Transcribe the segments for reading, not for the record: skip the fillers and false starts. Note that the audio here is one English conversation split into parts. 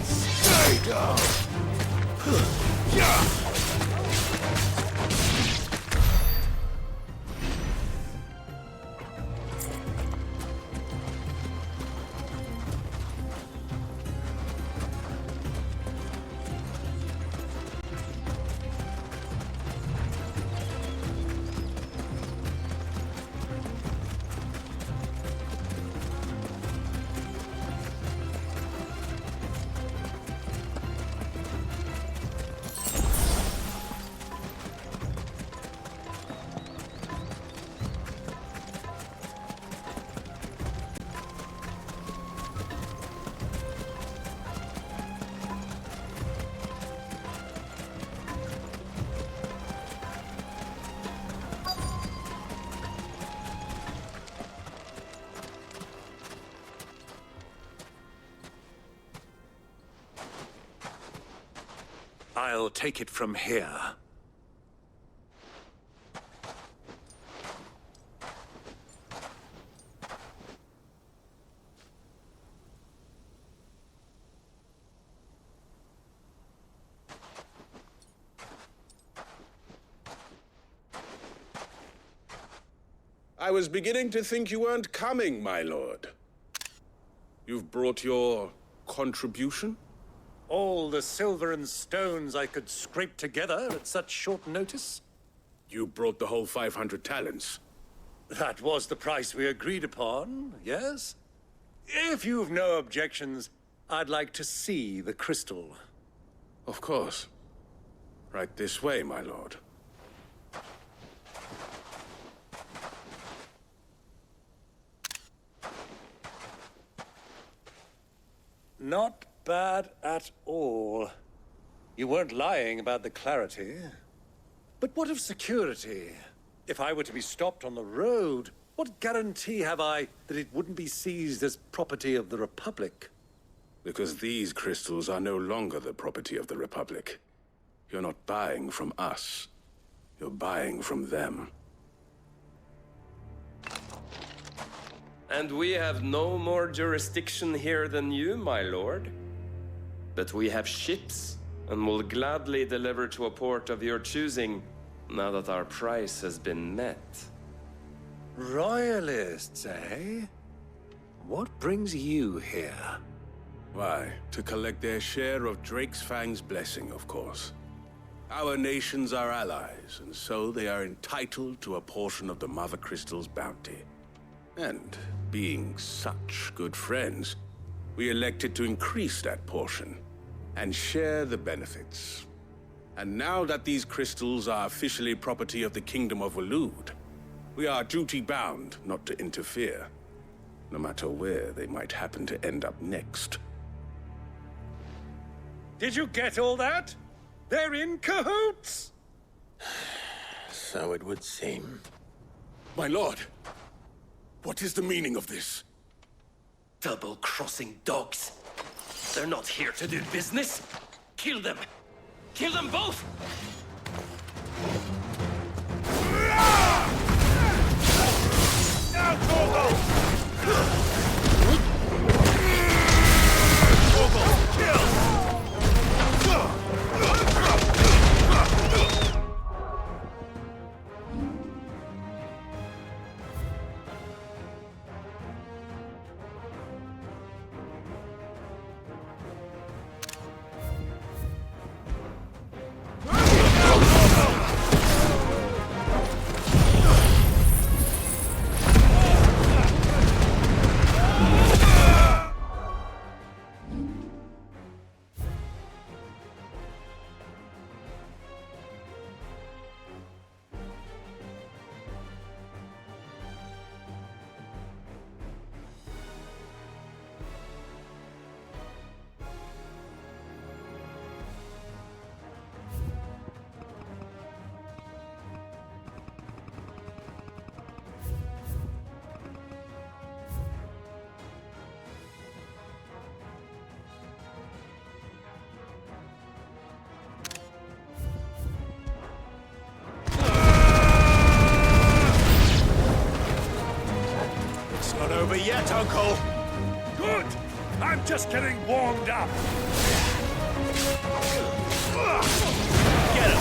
Stay down! Yeah! I'll take it from here. I was beginning to think you weren't coming, my lord. You've brought your contribution? All the silver and stones I could scrape together at such short notice? You brought the whole 500 talents. That was the price we agreed upon, yes? If you've no objections, I'd like to see the crystal. Of course. Right this way, my lord. Not bad at all. You weren't lying about the clarity. But what of security? If I were to be stopped on the road, what guarantee have I that it wouldn't be seized as property of the Republic? Because these crystals are no longer the property of the Republic. You're not buying from us. You're buying from them. And we have no more jurisdiction here than you, my lord. But we have ships, and will gladly deliver to a port of your choosing, now that our price has been met. Royalists, eh? What brings you here? Why, to collect their share of Drake's Fang's blessing, of course. Our nations are allies, and so they are entitled to a portion of the Mother Crystal's bounty. And, being such good friends, we elected to increase that portion and share the benefits. And now that these crystals are officially property of the Kingdom of Waloed, we are duty-bound not to interfere, no matter where they might happen to end up next. Did you get all that? They're in cahoots! So it would seem. My lord, what is the meaning of this? Double-crossing dogs. They're not here to do business. Kill them. Kill them both! Now, Torgal! Torgal, kill! Not over yet, Uncle. Good. I'm just getting warmed up. Get him.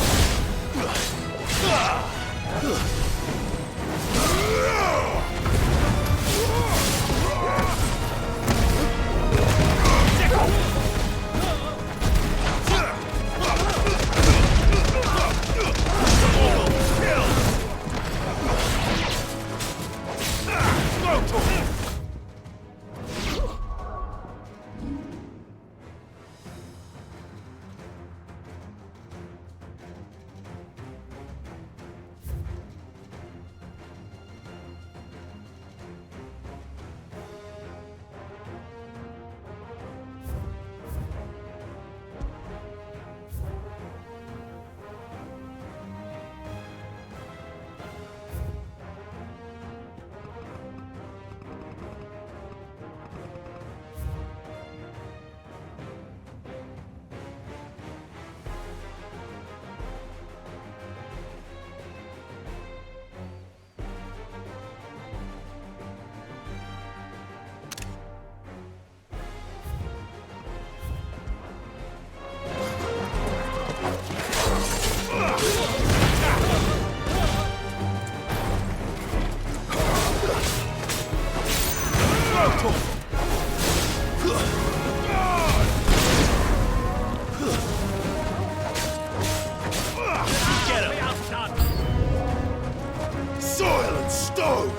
Soil and stone!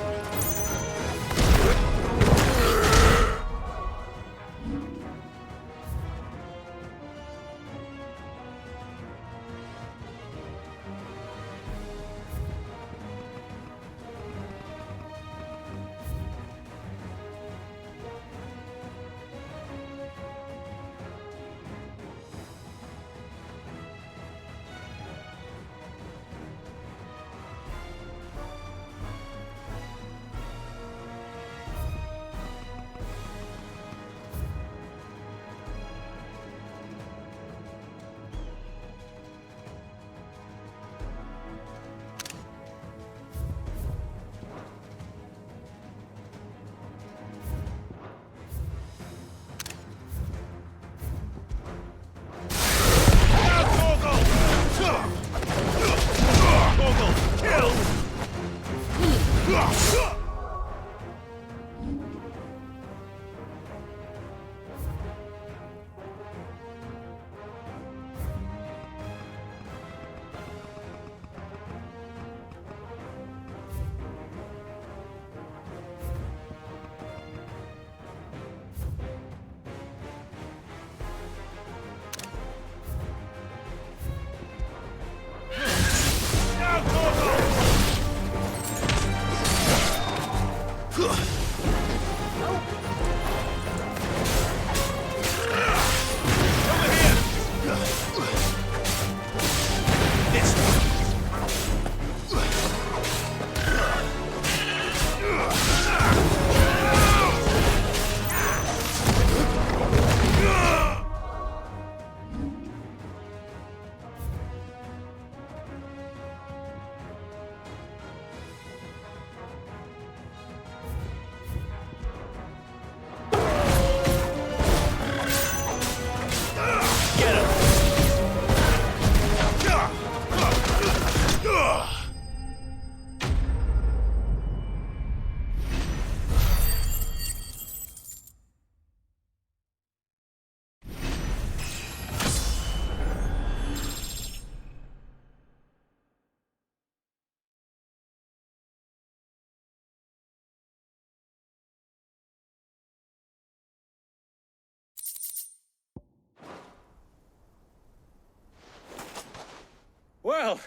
Well,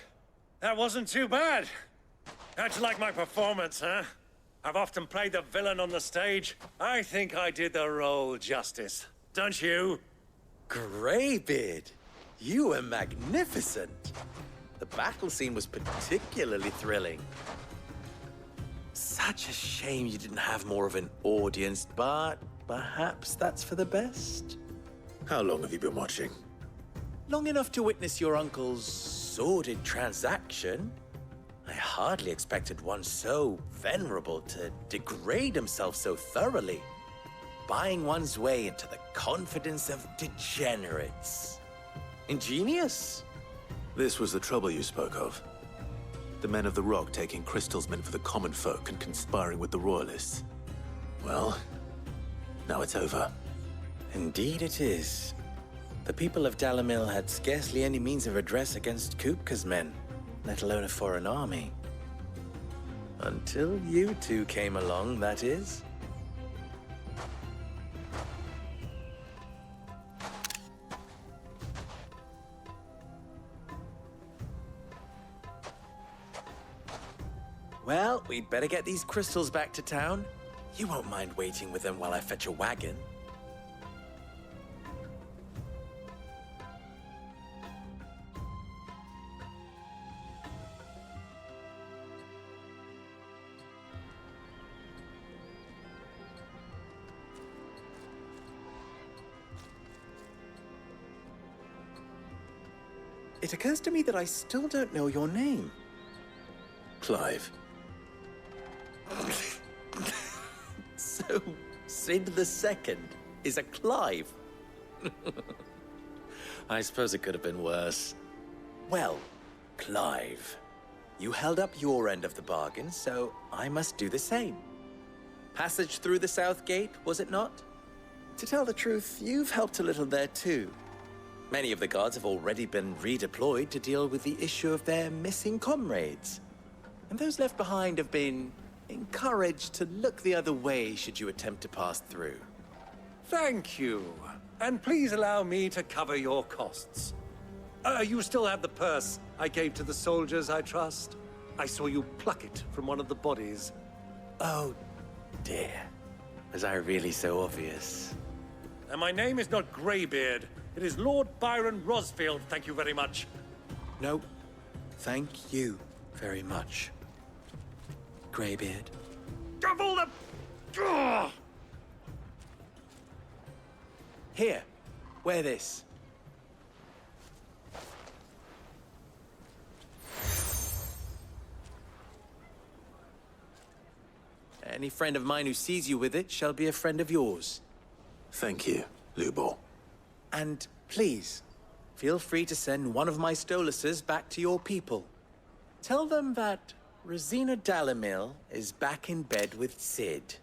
that wasn't too bad. How'd you like my performance, huh? I've often played the villain on the stage. I think I did the role justice. Don't you? Greybeard, you were magnificent. The battle scene was particularly thrilling. Such a shame you didn't have more of an audience, but perhaps that's for the best. How long have you been watching? Long enough to witness your uncle's sordid transaction. I hardly expected one so venerable to degrade himself so thoroughly. buying one's way into the confidence of degenerates. Ingenious. This was the trouble you spoke of. The men of the Rock taking crystals meant for the common folk and conspiring with the Royalists. Well, now it's over. Indeed it is. The people of Dalamil had scarcely any means of redress against Kupka's men, let alone a foreign army. Until you two came along, that is. Well, we'd better get these crystals back to town. You won't mind waiting with them while I fetch a wagon. It occurs to me that I still don't know your name. Clive. So, Sid the Second is a Clive. I suppose it could have been worse. Well, Clive, you held up your end of the bargain, so I must do the same. Passage through the South Gate, was it not? To tell the truth, you've helped a little there too. Many of the guards have already been redeployed to deal with the issue of their missing comrades. And those left behind have been encouraged to look the other way should you attempt to pass through. Thank you. And please allow me to cover your costs. You still have the purse I gave to the soldiers, I trust? I saw you pluck it from one of the bodies. Oh, dear. Was I really so obvious? And my name is not Greybeard. It is Lord Byron Rosfield, thank you very much. No, thank you very much, Greybeard. Of all the... Ugh! Here, wear this. Any friend of mine who sees you with it shall be a friend of yours. Thank you, Lubor. And please, feel free to send one of my Stoluses back to your people. Tell them that Rosina Dalamil is back in bed with Sid.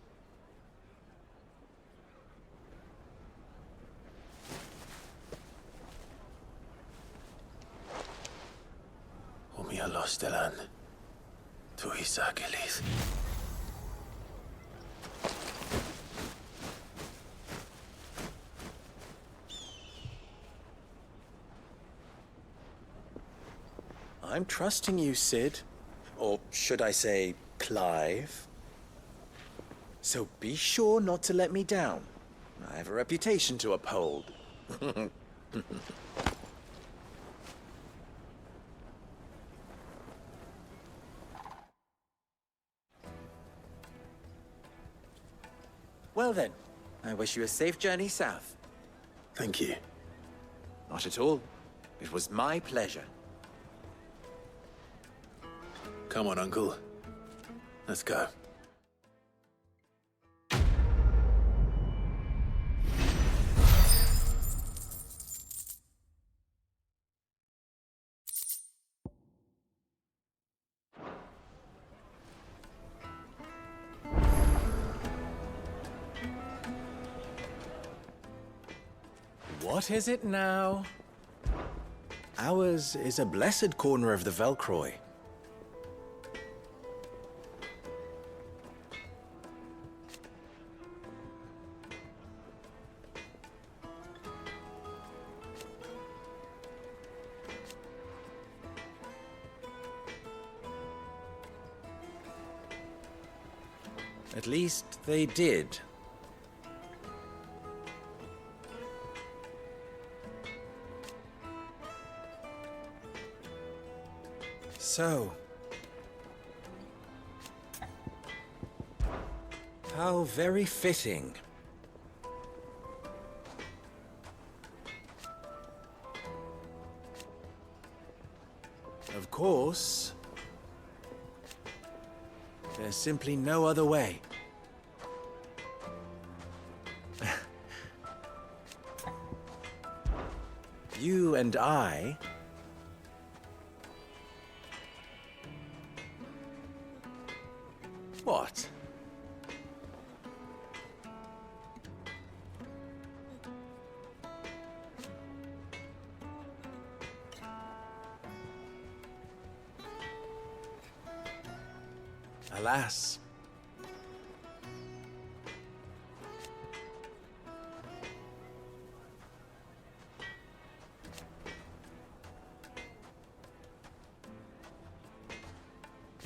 Umia Lostelan. Tuisa Gilis. I'm trusting you, Sid. Or should I say, Clive? So be sure not to let me down. I have a reputation to uphold. Well then, I wish you a safe journey south. Thank you. Not at all. It was my pleasure. Come on, Uncle. Let's go. What is it now? Ours is a blessed corner of the Velcroy. At least they did. So, how very fitting. Of course, there's simply no other way. you and I... What? Alas.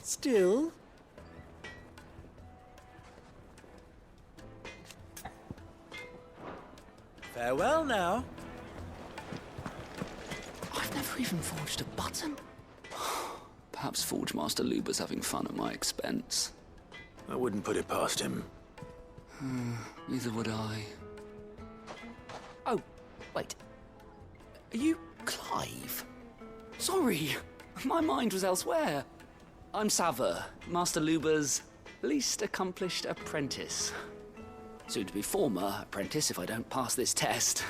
Still. Farewell now. I've never even forged a button. Perhaps Forge Master Luber's having fun at my expense. I wouldn't put it past him. Neither would I. Oh, wait. Are you Clive? Sorry, my mind was elsewhere. I'm Saver, Master Luber's least accomplished apprentice. Soon to be former apprentice if I don't pass this test.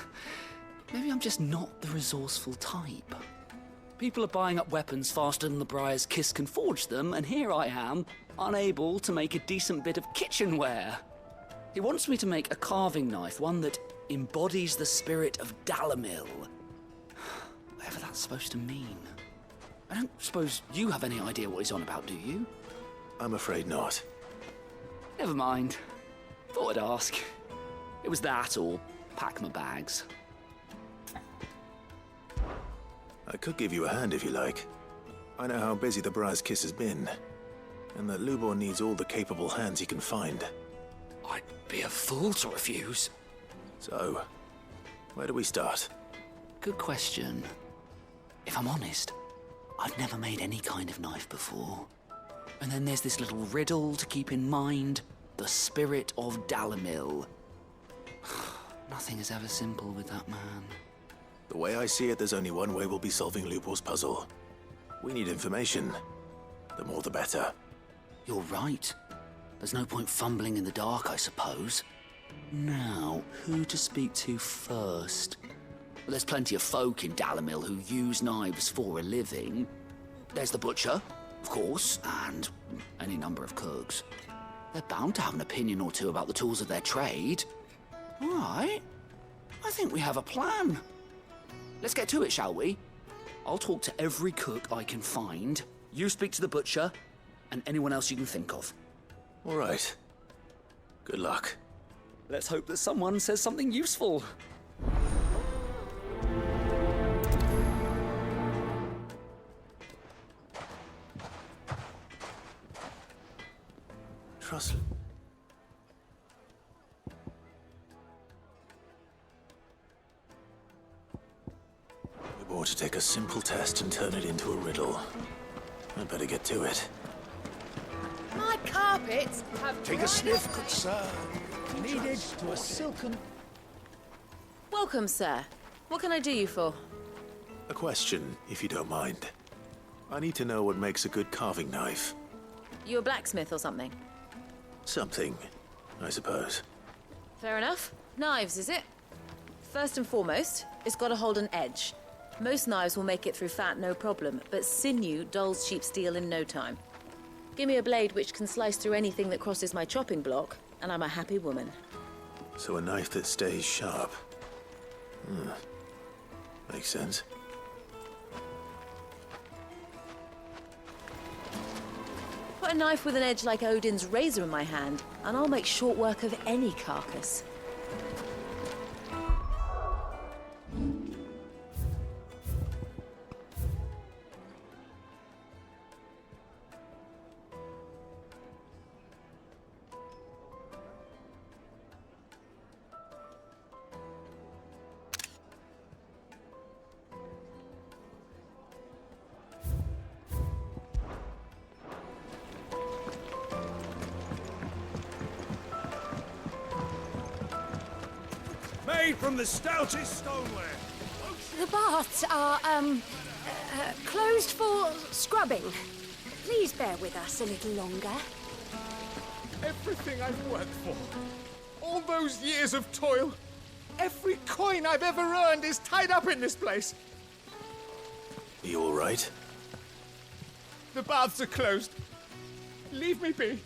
Maybe I'm just not the resourceful type. People are buying up weapons faster than the Briar's Kiss can forge them, and here I am, unable to make a decent bit of kitchenware. He wants me to make a carving knife, one that embodies the spirit of Dalamil. Whatever that's supposed to mean. I don't suppose you have any idea what he's on about, do you? I'm afraid not. Never mind. Thought I'd ask. It was that or pack my bags. I could give you a hand if you like. I know how busy the Briar's Kiss has been, and that Lubor needs all the capable hands he can find. I'd be a fool to refuse. So, where do we start? Good question. If I'm honest, I've never made any kind of knife before. And then there's this little riddle to keep in mind. The spirit of Dalamil. Nothing is ever simple with that man. The way I see it, there's only one way we'll be solving Lubor's puzzle. We need information. The more the better. You're right. There's no point fumbling in the dark, I suppose. Now, who to speak to first? Well, there's plenty of folk in Dalamil who use knives for a living. There's the butcher, of course, and any number of cooks. They're bound to have an opinion or two about the tools of their trade. All right. I think we have a plan. Let's get to it, shall we? I'll talk to every cook I can find. You speak to the butcher, and anyone else you can think of. All right. Good luck. Let's hope that someone says something useful. Trust. We ought to take a simple test and turn it into a riddle. I'd better get to it. My carpets have Take a sniff, good sir. Needed to a silken... Welcome, sir. What can I do you for? A question, if you don't mind. I need to know what makes a good carving knife. You a blacksmith or something? Something, I suppose. Fair enough. Knives, is it? First and foremost, it's got to hold an edge. Most knives will make it through fat, no problem, but sinew dulls cheap steel in no time. Give me a blade which can slice through anything that crosses my chopping block, and I'm a happy woman. So a knife that stays sharp. Makes sense. Put a knife with an edge like Odin's razor in my hand, and I'll make short work of any carcass. Made from the stoutest stoneware. The baths are, closed for scrubbing. Please bear with us a little longer. Everything I've worked for. All those years of toil. Every coin I've ever earned is tied up in this place. Are you all right? The baths are closed. Leave me be.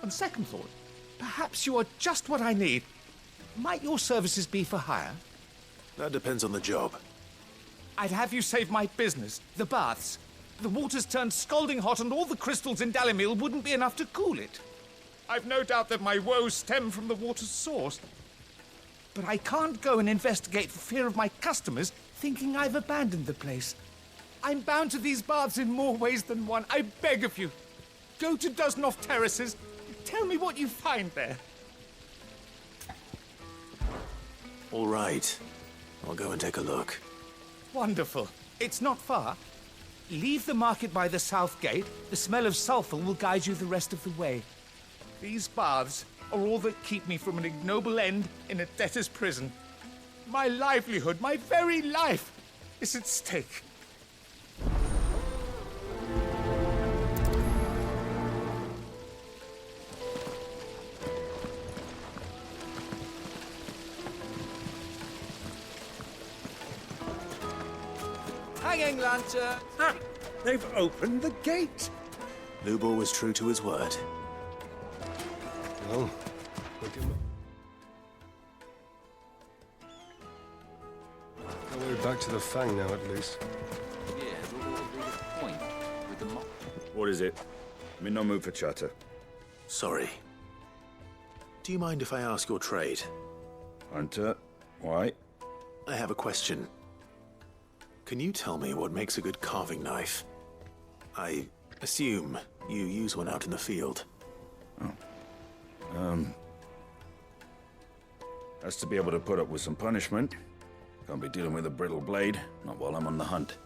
On second thought, perhaps you are just what I need. Might your services be for hire? That depends on the job. I'd have you save my business, the baths. The water's turned scalding hot and all the crystals in Dalimil wouldn't be enough to cool it. I've no doubt that my woes stem from the water's source. But I can't go and investigate for fear of my customers thinking I've abandoned the place. I'm bound to these baths in more ways than one. I beg of you. Go to Dusnoff Terraces. Tell me what you find there. All right. I'll go and take a look. Wonderful. It's not far. Leave the market by the south gate. The smell of sulfur will guide you the rest of the way. These baths are all that keep me from an ignoble end in a debtor's prison. My livelihood, my very life, is at stake. Hanging lantern! Ah, they've opened the gate. Lubor was true to his word. Well, look him. Well, we're back to the Fang now, at least. Yeah, but what would be the point with the mob? What is it? I'm in no mood for chatter. Sorry. Do you mind if I ask your trade? Hunter, why? I have a question. Can you tell me what makes a good carving knife? I assume you use one out in the field. Has to be able to put up with some punishment. Can't be dealing with a brittle blade, not while I'm on the hunt.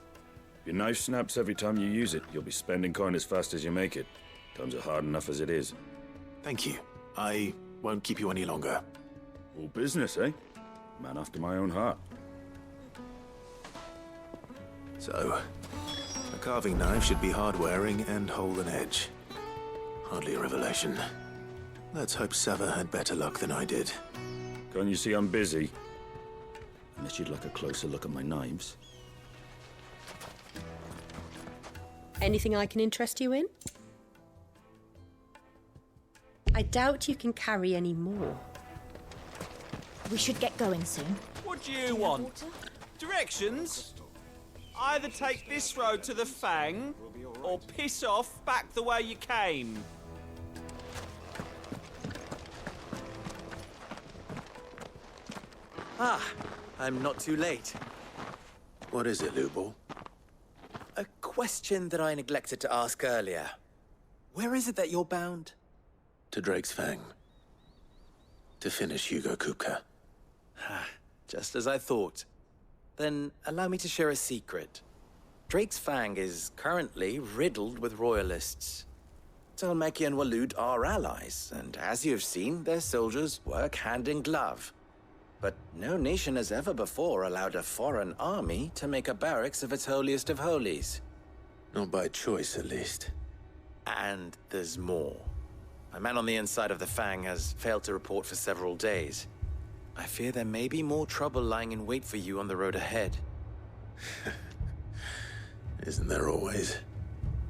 If your knife snaps every time you use it, you'll be spending coin as fast as you make it. Times are hard enough as it is. Thank you. I won't keep you any longer. All business, eh? Man after my own heart. So, a carving knife should be hard-wearing and hold an edge. Hardly a revelation. Let's hope Sava had better luck than I did. Can't you see I'm busy? Unless you'd like a closer look at my knives. Anything I can interest you in? I doubt you can carry any more. We should get going soon. What do you want? Directions? Either take this road to the Fang, or piss off back the way you came. Ah, I'm not too late. What is it, Lubor? A question that I neglected to ask earlier. Where is it that you're bound? To Drake's Fang. To finish Hugo Kupka. Just as I thought. Then allow me to share a secret. Drake's Fang is currently riddled with royalists. Talmeki and Walud are allies, and as you've seen, their soldiers work hand in glove. But no nation has ever before allowed a foreign army to make a barracks of its holiest of holies. Not by choice, at least. And there's more. A man on the inside of the Fang has failed to report for several days. I fear there may be more trouble lying in wait for you on the road ahead. Isn't there always?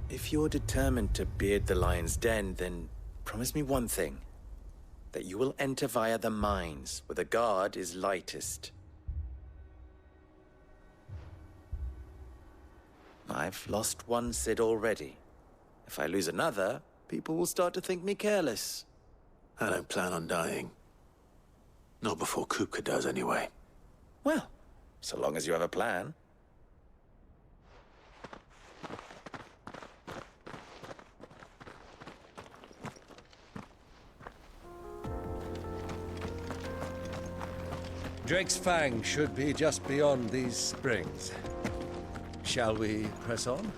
If you're determined to beard the lion's den, then promise me one thing. That you will enter via the mines, where the guard is lightest. I've lost one Cid already. If I lose another, people will start to think me careless. I don't plan on dying. Not before Kupka does, anyway. Well, so long as you have a plan. Drake's Fang should be just beyond these springs. Shall we press on?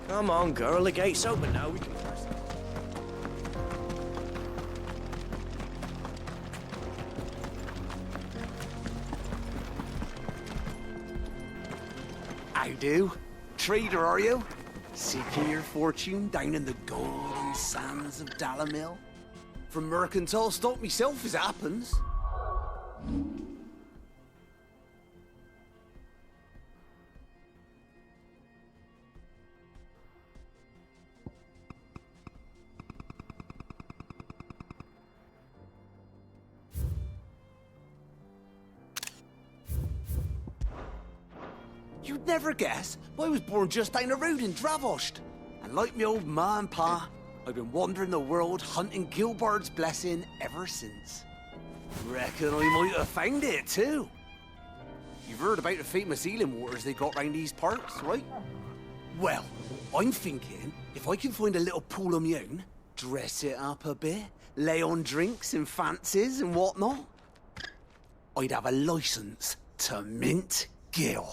Come on, girl, the gate's open now. We can press it. How do? Trader, are you? Seeking your fortune down in the golden sands of Dalamil? From mercantile stock myself, as it happens. You'd never guess, but I was born just down the road in Dravost. And like me old ma and pa, I've been wandering the world hunting Gilbard's blessing ever since. Reckon I might have found it too. You've heard about the famous healing waters they got round these parts, right? Well, I'm thinking if I can find a little pool of my own, dress it up a bit, lay on drinks and fancies and whatnot, I'd have a license to mint Gil.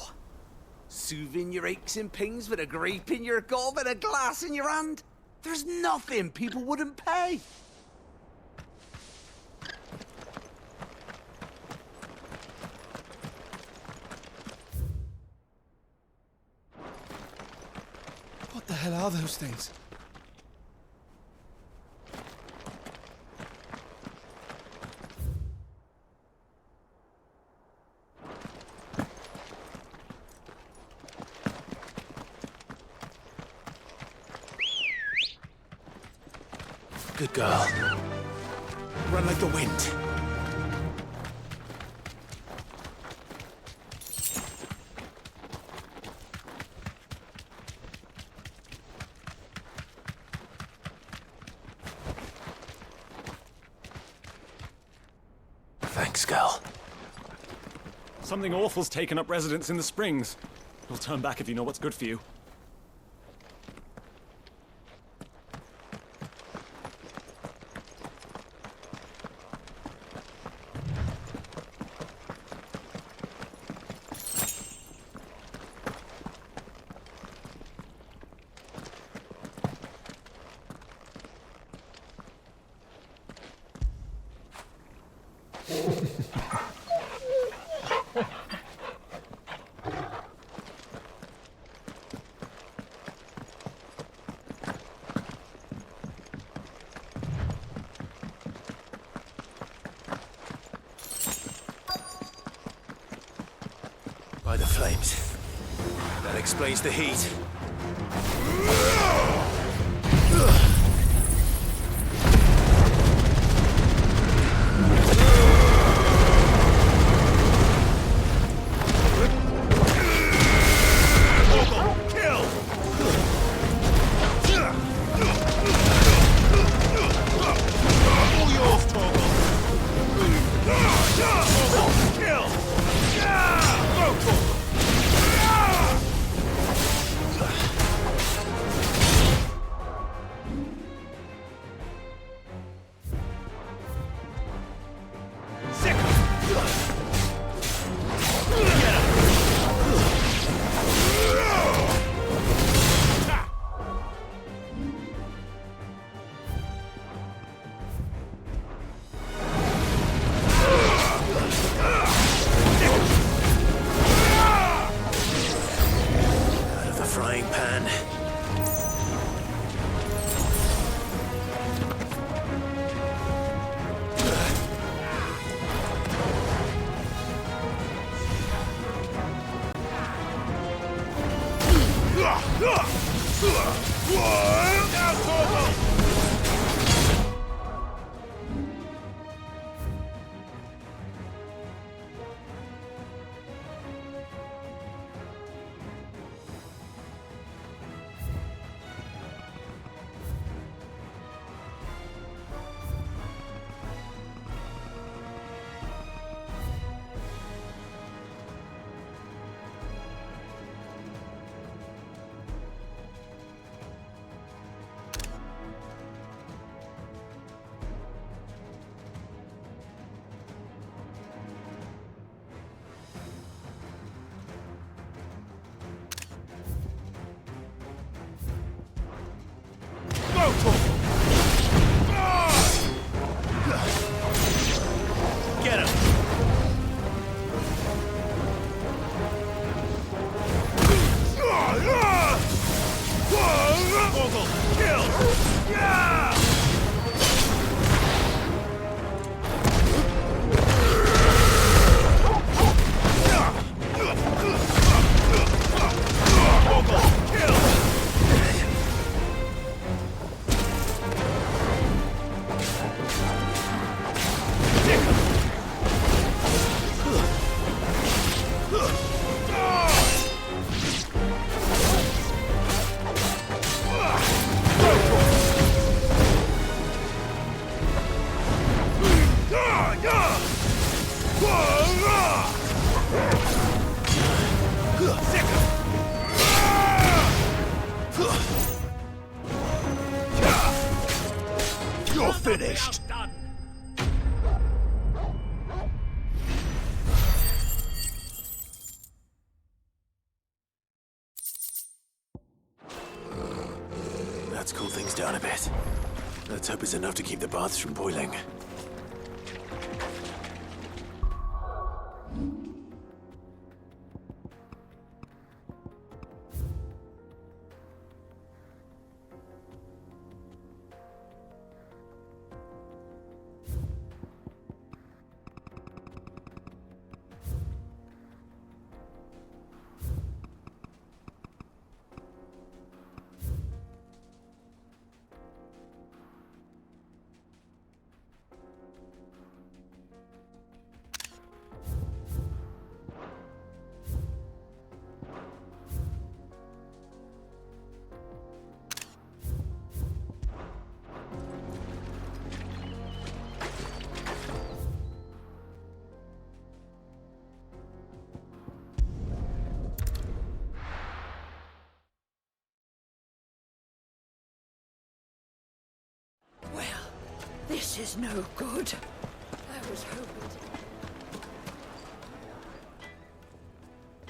Soothing your aches and pains with a grape in your gob and a glass in your hand. There's nothing people wouldn't pay. What the hell are those things? Good girl. Run like the wind. Thanks, girl. Something awful's taken up residence in the springs. You'll turn back if you know what's good for you. By the flames. That explains the heat. You're finished! That's cooled things down a bit. Let's hope it's enough to keep the baths from boiling. This is no good. I was hoping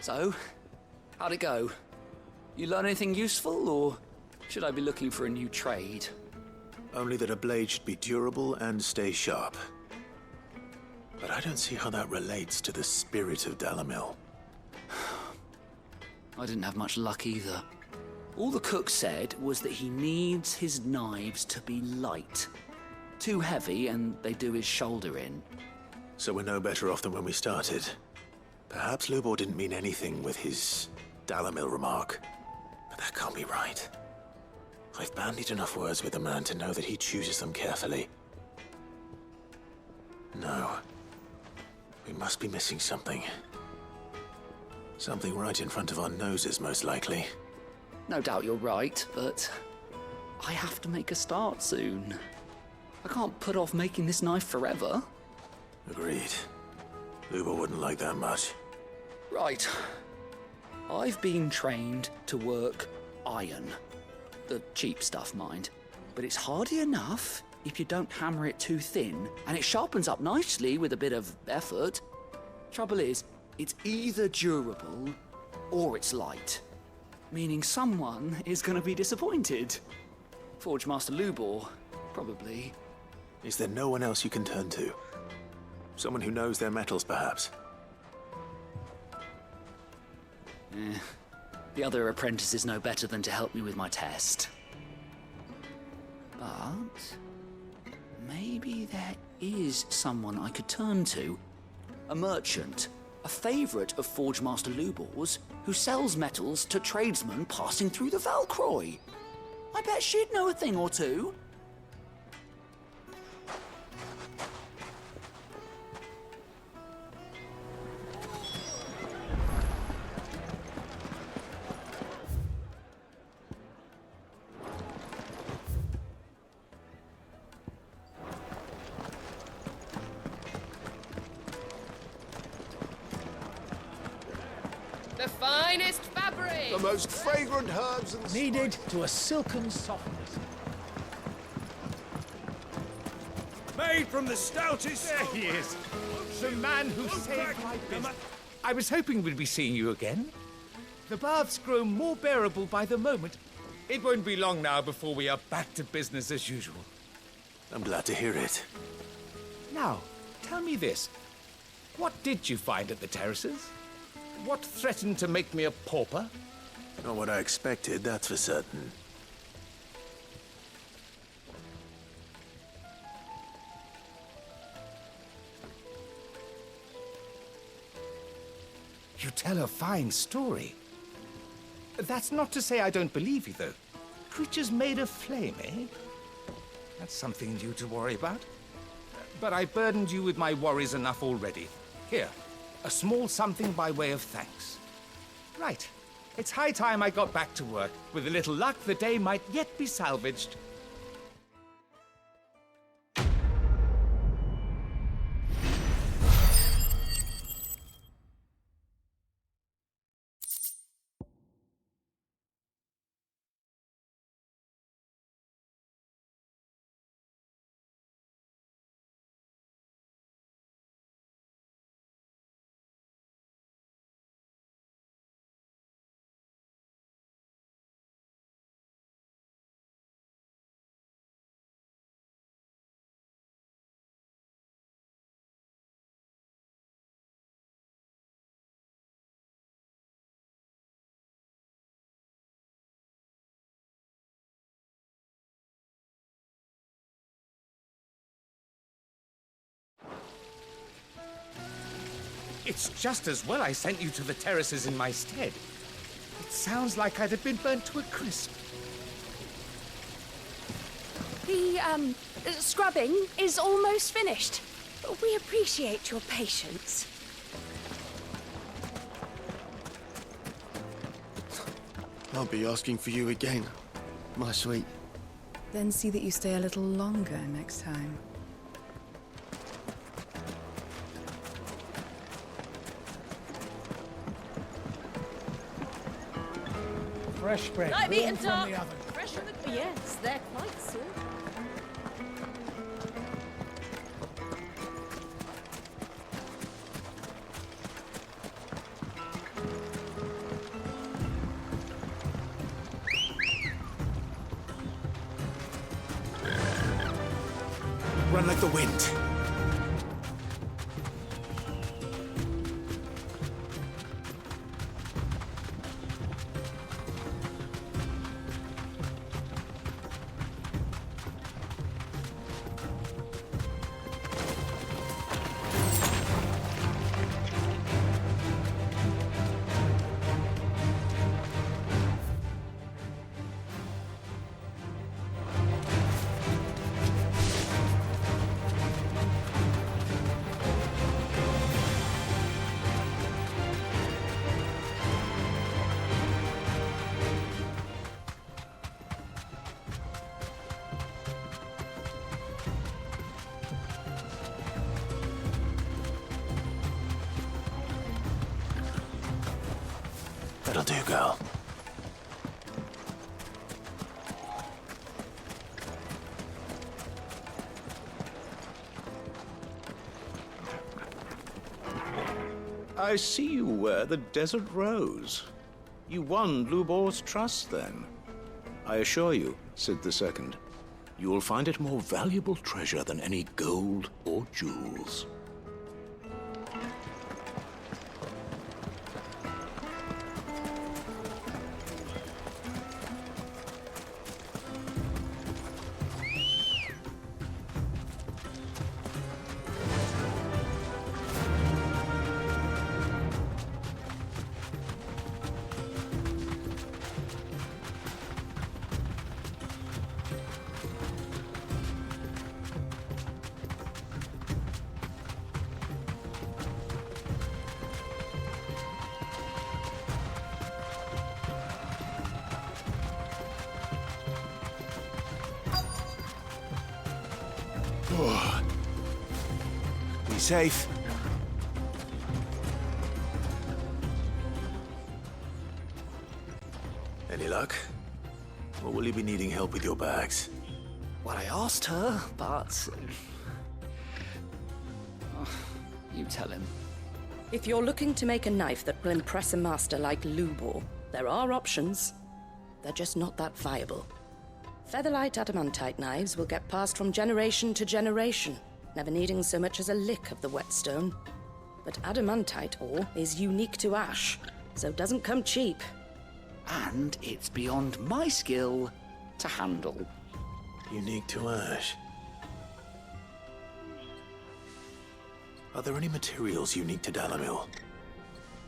So, how'd it go? You learn anything useful, or should I be looking for a new trade? Only that a blade should be durable and stay sharp. But I don't see how that relates to the spirit of Dalamil. I didn't have much luck either. All the cook said was that he needs his knives to be light. Too heavy and they do his shoulder in. So we're no better off than when we started. Perhaps Lubor didn't mean anything with his Dalamil remark. But that can't be right. I've bandied enough words with the man to know that he chooses them carefully. No. We must be missing something. Something right in front of our noses, most likely. No doubt you're right, but I have to make a start soon. I can't put off making this knife forever. Agreed. Lubor wouldn't like that much. Right. I've been trained to work iron. The cheap stuff, mind. But it's hardy enough if you don't hammer it too thin, and it sharpens up nicely with a bit of effort. Trouble is, it's either durable or it's light. Meaning someone is going to be disappointed. Forge Master Lubor, probably. Is there no one else you can turn to? Someone who knows their metals, perhaps? The other apprentices know better than to help me with my test. But maybe there is someone I could turn to. A merchant, a favorite of Forge Master Lubor's, who sells metals to tradesmen passing through the Valcroy. I bet she'd know a thing or two. The finest fabric! The most fragrant herbs and Needed to a silken softness. Made from the stoutest... There he is. The man who saved my business. I was hoping we'd be seeing you again. The baths grow more bearable by the moment. It won't be long now before we are back to business as usual. I'm glad to hear it. Now, tell me this. What did you find at the terraces? What threatened to make me a pauper? Not what I expected, that's for certain. You tell a fine story. That's not to say I don't believe you, though. Creatures made of flame, eh? That's something new to worry about. But I burdened you with my worries enough already. Here, a small something by way of thanks. Right. It's high time I got back to work. With a little luck, the day might yet be salvaged. It's just as well I sent you to the terraces in my stead. It sounds like I'd have been burnt to a crisp. The, scrubbing is almost finished. We appreciate your patience. I'll be asking for you again, my sweet. Then see that you stay a little longer next time. Fresh bread. Night meat and warm from dark. the oven. Fresh from the... Yes, they're quite soon. Run like the wind. That'll do, girl. I see you wear the Desert Rose. You won Lubor's trust, then. I assure you, Sid II, you will find it more valuable treasure than any gold or jewels. Be safe. Any luck? Or will you be needing help with your bags? Well, I asked her, but... you tell him. If you're looking to make a knife that will impress a master like Lubor, there are options. They're just not that viable. Featherlight adamantite knives will get passed from generation to generation, never needing so much as a lick of the whetstone. But adamantite ore is unique to ash, so it doesn't come cheap. And it's beyond my skill to handle. Unique to ash. Are there any materials unique to Dalamil?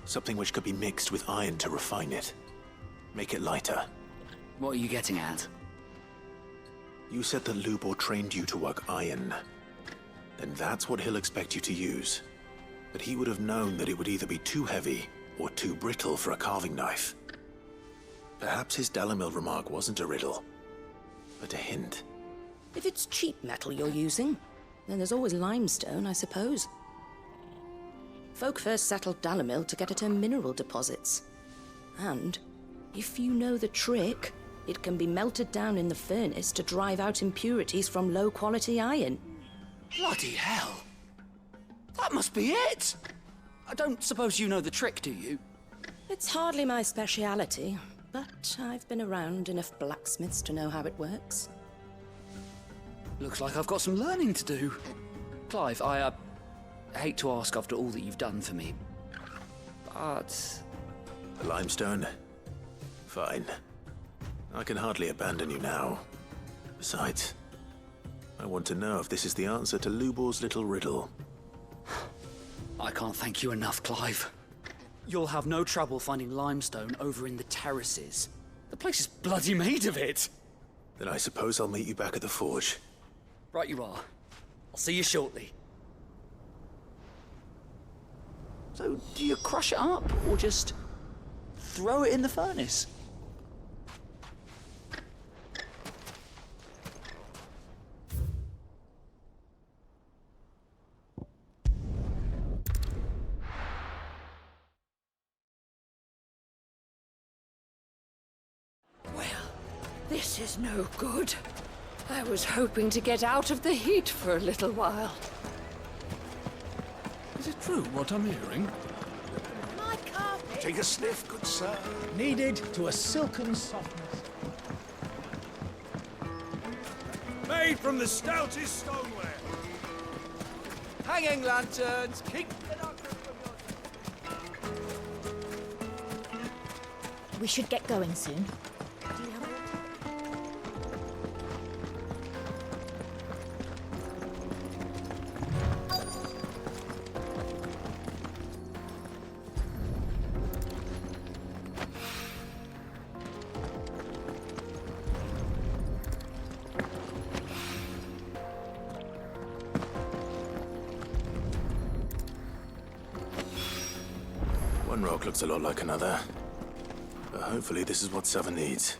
Something which could be mixed with iron to refine it. Make it lighter. What are you getting at? You said that Lubor trained you to work iron. Then that's what he'll expect you to use. But he would have known that it would either be too heavy or too brittle for a carving knife. Perhaps his Dalamil remark wasn't a riddle, but a hint. If it's cheap metal you're using, then there's always limestone, I suppose. Folk first settled Dalamil to get at her mineral deposits. And, if you know the trick, it can be melted down in the furnace to drive out impurities from low-quality iron. Bloody hell! That must be it! I don't suppose you know the trick, do you? It's hardly my speciality, but I've been around enough blacksmiths to know how it works. Looks like I've got some learning to do. Clive, I hate to ask after all that you've done for me, but... The limestone? Fine. I can hardly abandon you now. Besides, I want to know if this is the answer to Lubor's little riddle. I can't thank you enough, Clive. You'll have no trouble finding limestone over in the terraces. The place is bloody made of it. Then I suppose I'll meet you back at the forge. Right you are. I'll see you shortly. So, do you crush it up, or just throw it in the furnace? This is no good. I was hoping to get out of the heat for a little while. Is it true what I'm hearing? My carpet. Take a sniff, good sir. Kneaded to a silken softness. Made from the stoutest stoneware. Hanging lanterns, keep the doctor We should get going soon. One rock looks a lot like another. But hopefully this is what Sava needs.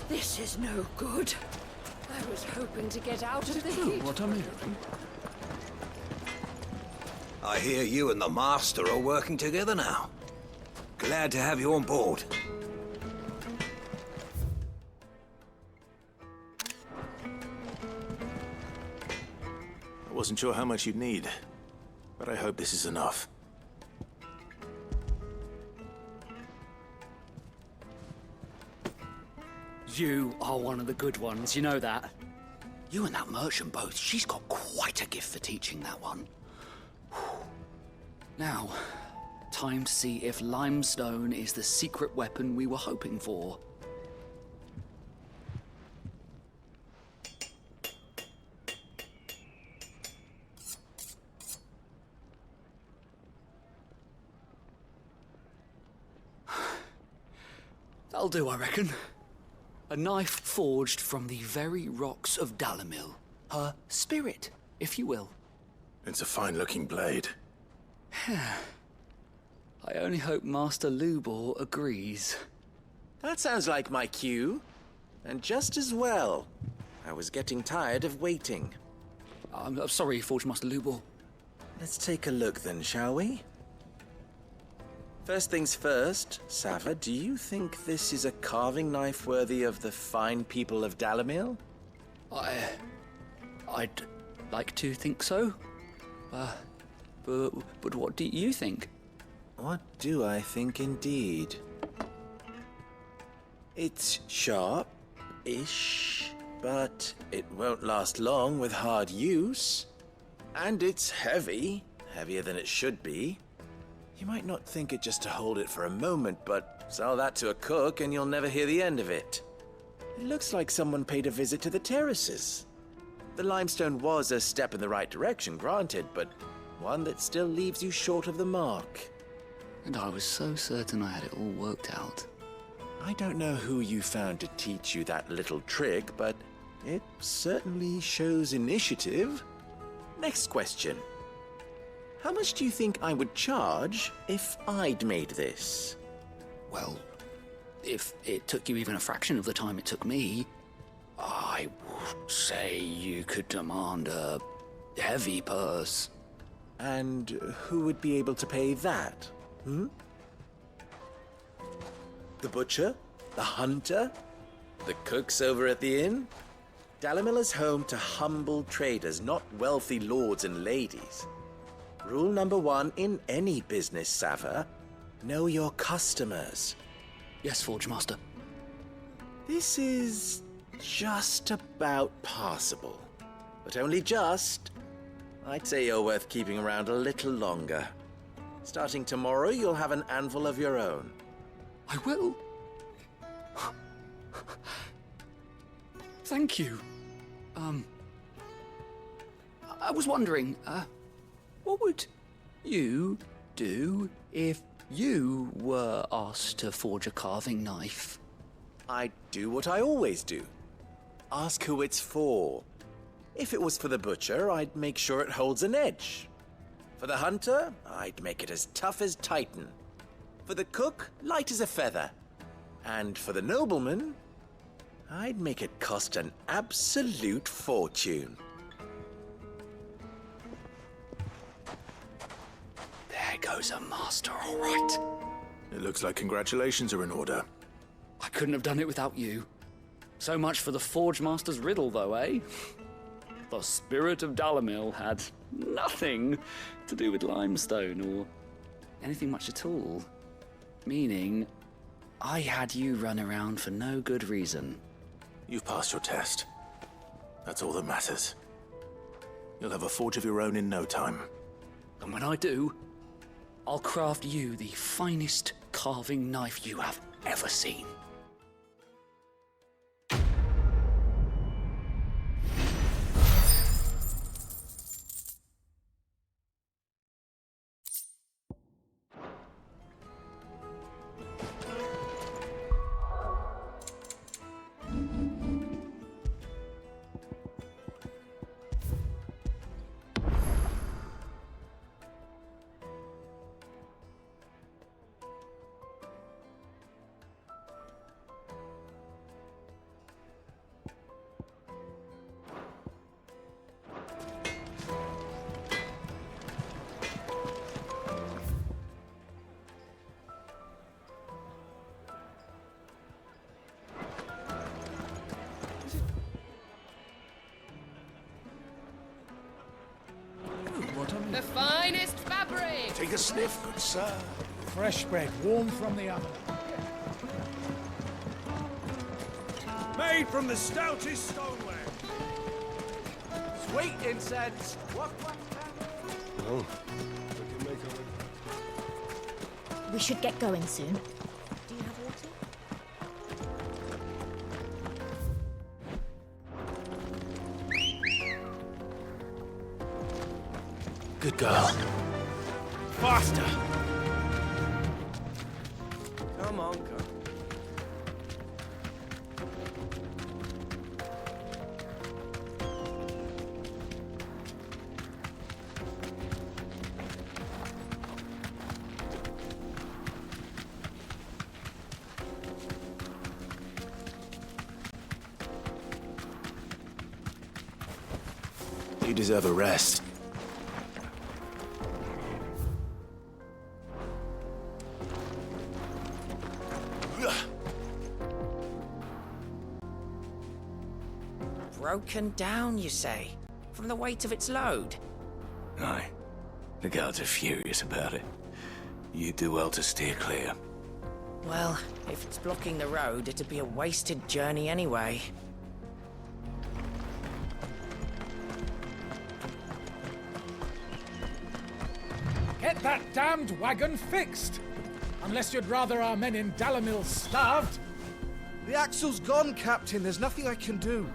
This is no good. I was hoping to get out of the True heat. what I'm hearing? I hear you and the Master are working together now. Glad to have you on board. I wasn't sure how much you'd need, but I hope this is enough. You are one of the good ones, you know that. You and that merchant both, she's got quite a gift for teaching that one. Now, time to see if limestone is the secret weapon we were hoping for. That'll do, I reckon. A knife forged from the very rocks of Dalamil. Her spirit, if you will. It's a fine-looking blade. I only hope Master Lubor agrees. That sounds like my cue. And just as well. I was getting tired of waiting. I'm sorry, Forge Master Lubor. Let's take a look then, shall we? First things first, Sava, do you think this is a carving knife worthy of the fine people of Dalamil? I'd like to think so. But what do you think? What do I think indeed? It's sharp-ish, but it won't last long with hard use. And it's heavy, heavier than it should be. You might not think it just to hold it for a moment, but sell that to a cook and you'll never hear the end of it. It looks like someone paid a visit to the terraces. The limestone was a step in the right direction, granted, but one that still leaves you short of the mark. And I was so certain I had it all worked out. I don't know who you found to teach you that little trick, but it certainly shows initiative. Next question. How much do you think I would charge if I'd made this? Well, if it took you even a fraction of the time it took me, I would say you could demand a heavy purse. And who would be able to pay that? The butcher? The hunter? The cooks over at the inn? Dalamil is home to humble traders, not wealthy lords and ladies. Rule number 1 in any business, Sava. Know your customers. Yes, Forge Master. This is just about passable. But only just. I'd say you're worth keeping around a little longer. Starting tomorrow, you'll have an anvil of your own. I will. Thank you. I was wondering, what would you do if you were asked to forge a carving knife? I'd do what I always do. Ask who it's for. If it was for the butcher, I'd make sure it holds an edge. For the hunter, I'd make it as tough as Titan. For the cook, light as a feather. And for the nobleman, I'd make it cost an absolute fortune. There goes a master, all right. It looks like congratulations are in order. I couldn't have done it without you. So much for the Forge Master's riddle, though, eh? The spirit of Dalamil had nothing to do with limestone or anything much at all. Meaning, I had you run around for no good reason. You've passed your test. That's all that matters. You'll have a forge of your own in no time. And when I do, I'll craft you the finest carving knife you have ever seen. The finest fabric! Take a sniff, good sir. Fresh bread, warm from the oven. Made from the stoutest stoneware. Sweet incense. Oh, we can make We should get going soon. Do you have water? Good girl. Faster! Come on, come. You deserve a rest. Broken down, you say? From the weight of its load? Aye. The guards are furious about it. You do well to steer clear. Well, if it's blocking the road, it'd be a wasted journey anyway. Get that damned wagon fixed! Unless you'd rather our men in Dalamil starved. The axle's gone, Captain. There's nothing I can do.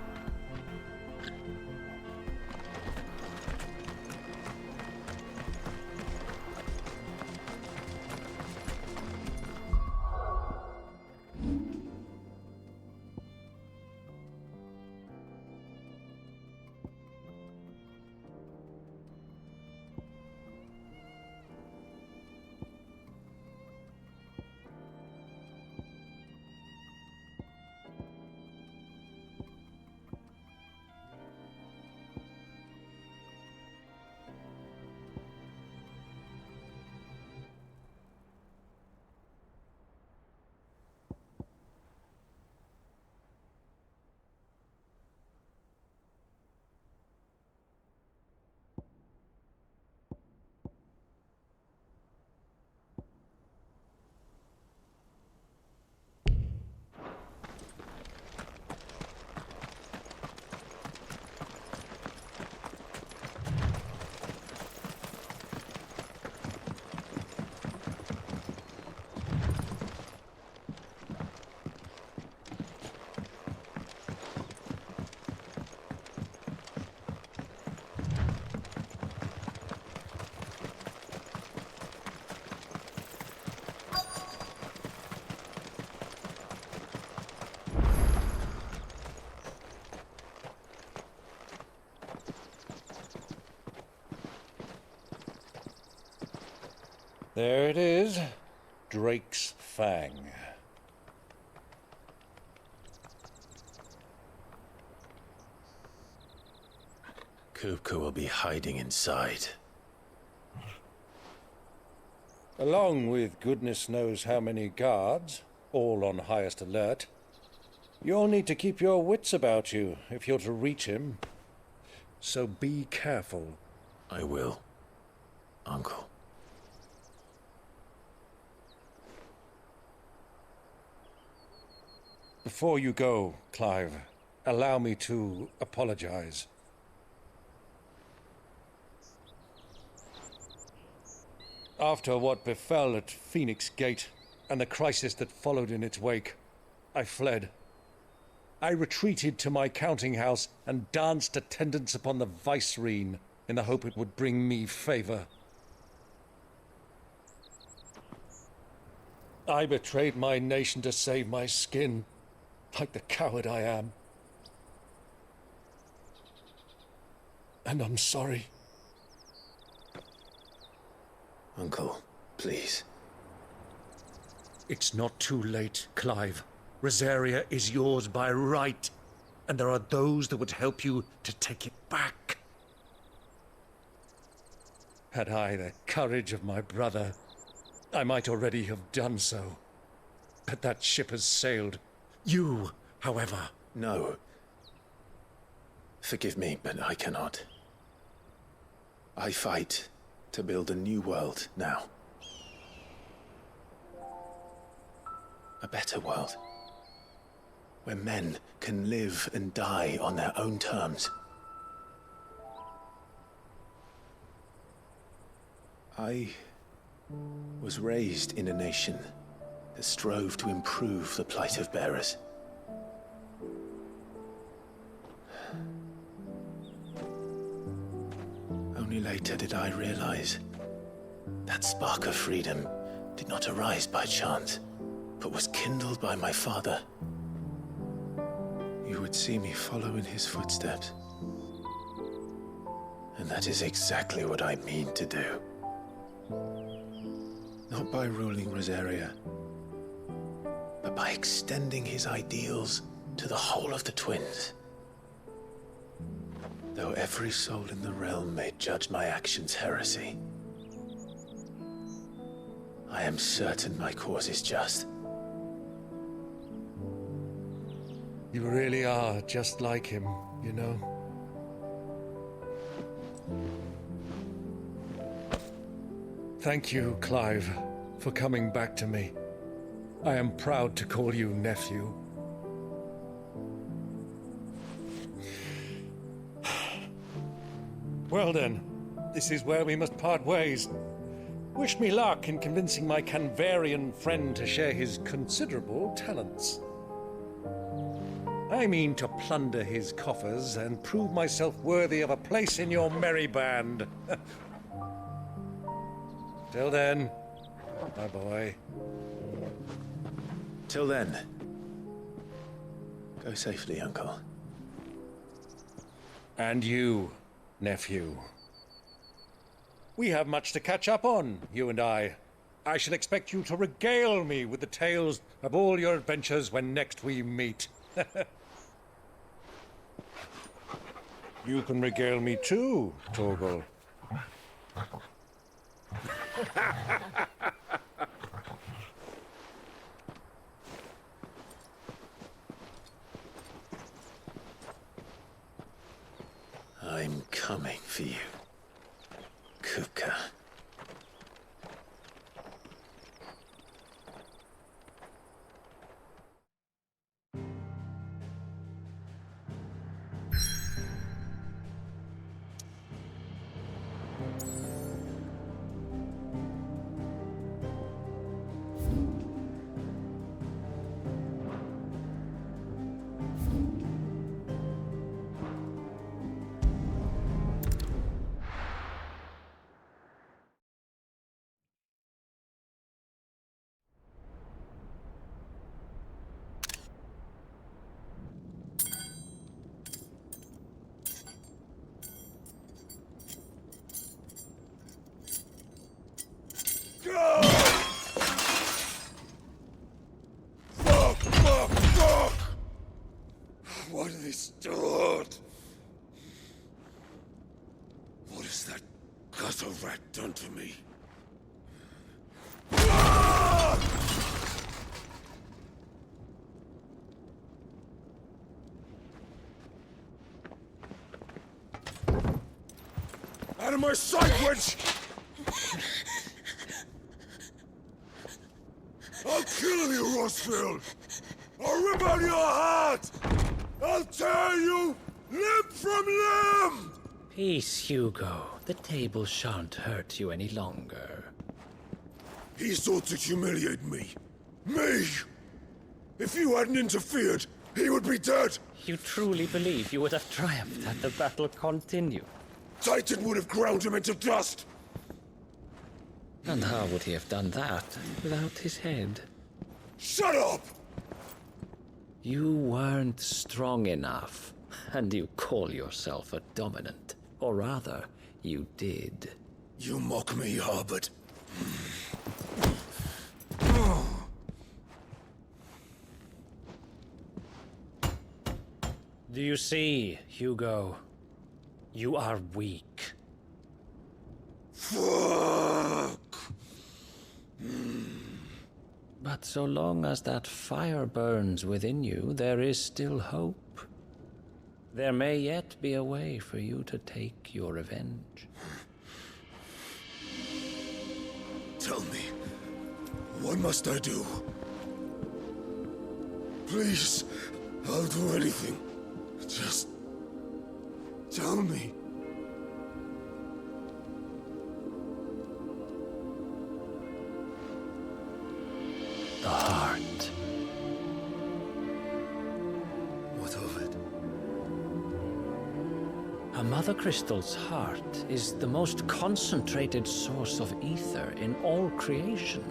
There it is. Drake's Fang. Kupka will be hiding inside. Along with goodness knows how many guards, all on highest alert. You'll need to keep your wits about you if you're to reach him. So be careful. I will, Uncle. Before you go, Clive, allow me to apologize. After what befell at Phoenix Gate and the crisis that followed in its wake, I fled. I retreated to my counting house and danced attendance upon the vicereine in the hope it would bring me favor. I betrayed my nation to save my skin, like the coward I am. And I'm sorry. Uncle, please. It's not too late, Clive. Rosaria is yours by right, and there are those that would help you to take it back. Had I the courage of my brother, I might already have done so. But that ship has sailed. You, however... No. Forgive me, but I cannot. I fight to build a new world now. A better world. Where men can live and die on their own terms. I was raised in a nation that strove to improve the plight of bearers. Only later did I realize that spark of freedom did not arise by chance, but was kindled by my father. You would see me follow in his footsteps. And that is exactly what I mean to do. Not by ruling Rosaria, but by extending his ideals to the whole of the twins. Though every soul in the realm may judge my actions heresy, I am certain my cause is just. You really are just like him, you know. Thank you, Clive, for coming back to me. I am proud to call you nephew. Well then, this is where we must part ways. Wish me luck in convincing my Canvarian friend to share his considerable talents. I mean to plunder his coffers and prove myself worthy of a place in your merry band. Till then, my boy. Till then, go safely, Uncle. And you, nephew. We have much to catch up on, you and I. I shall expect you to regale me with the tales of all your adventures when next we meet. You can regale me too, Torgal. I'm coming for you, Kupka. rat done to me? Out of my sight, witch! I'll kill you, Rossfield! I'll rip out your heart! I'll tear you limb from limb! Peace, Hugo. The table shan't hurt you any longer. He sought to humiliate me. Me! If you hadn't interfered, he would be dead! You truly believe you would have triumphed had the battle continued? Titan would have ground him into dust! And how would he have done that without his head? Shut up! You weren't strong enough, and you call yourself a dominant. Or rather, you did. You mock me, Harbert. Do you see, Hugo? You are weak. Fuck! But so long as that fire burns within you, there is still hope. There may yet be a way for you to take your revenge. Tell me, what must I do? Please, I'll do anything. Just tell me. The heart. What of it? A Mother Crystal's heart is the most concentrated source of ether in all creation.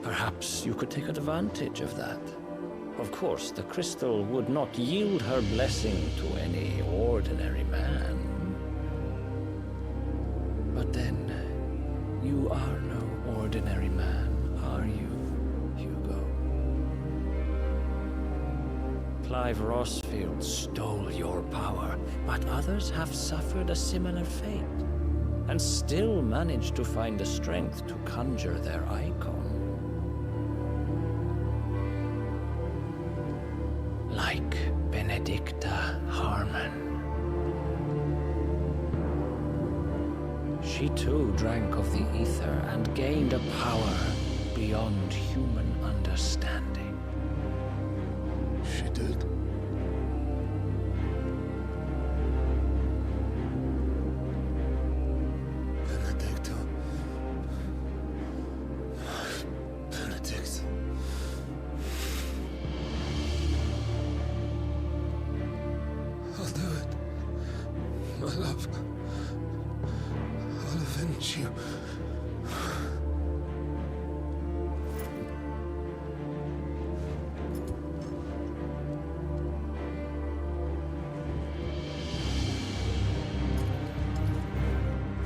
Perhaps you could take advantage of that. Of course, the crystal would not yield her blessing to any ordinary man. But then, you are no ordinary man, are you, Hugo? Clive Rossfield stole your power, but others have suffered a similar fate, and still managed to find the strength to conjure their icon. Like Benedicta Harmon. She too drank of the ether and gained a power beyond human understanding. She did? Benedicta. Benedict. I'll do it. My love. I'll avenge you.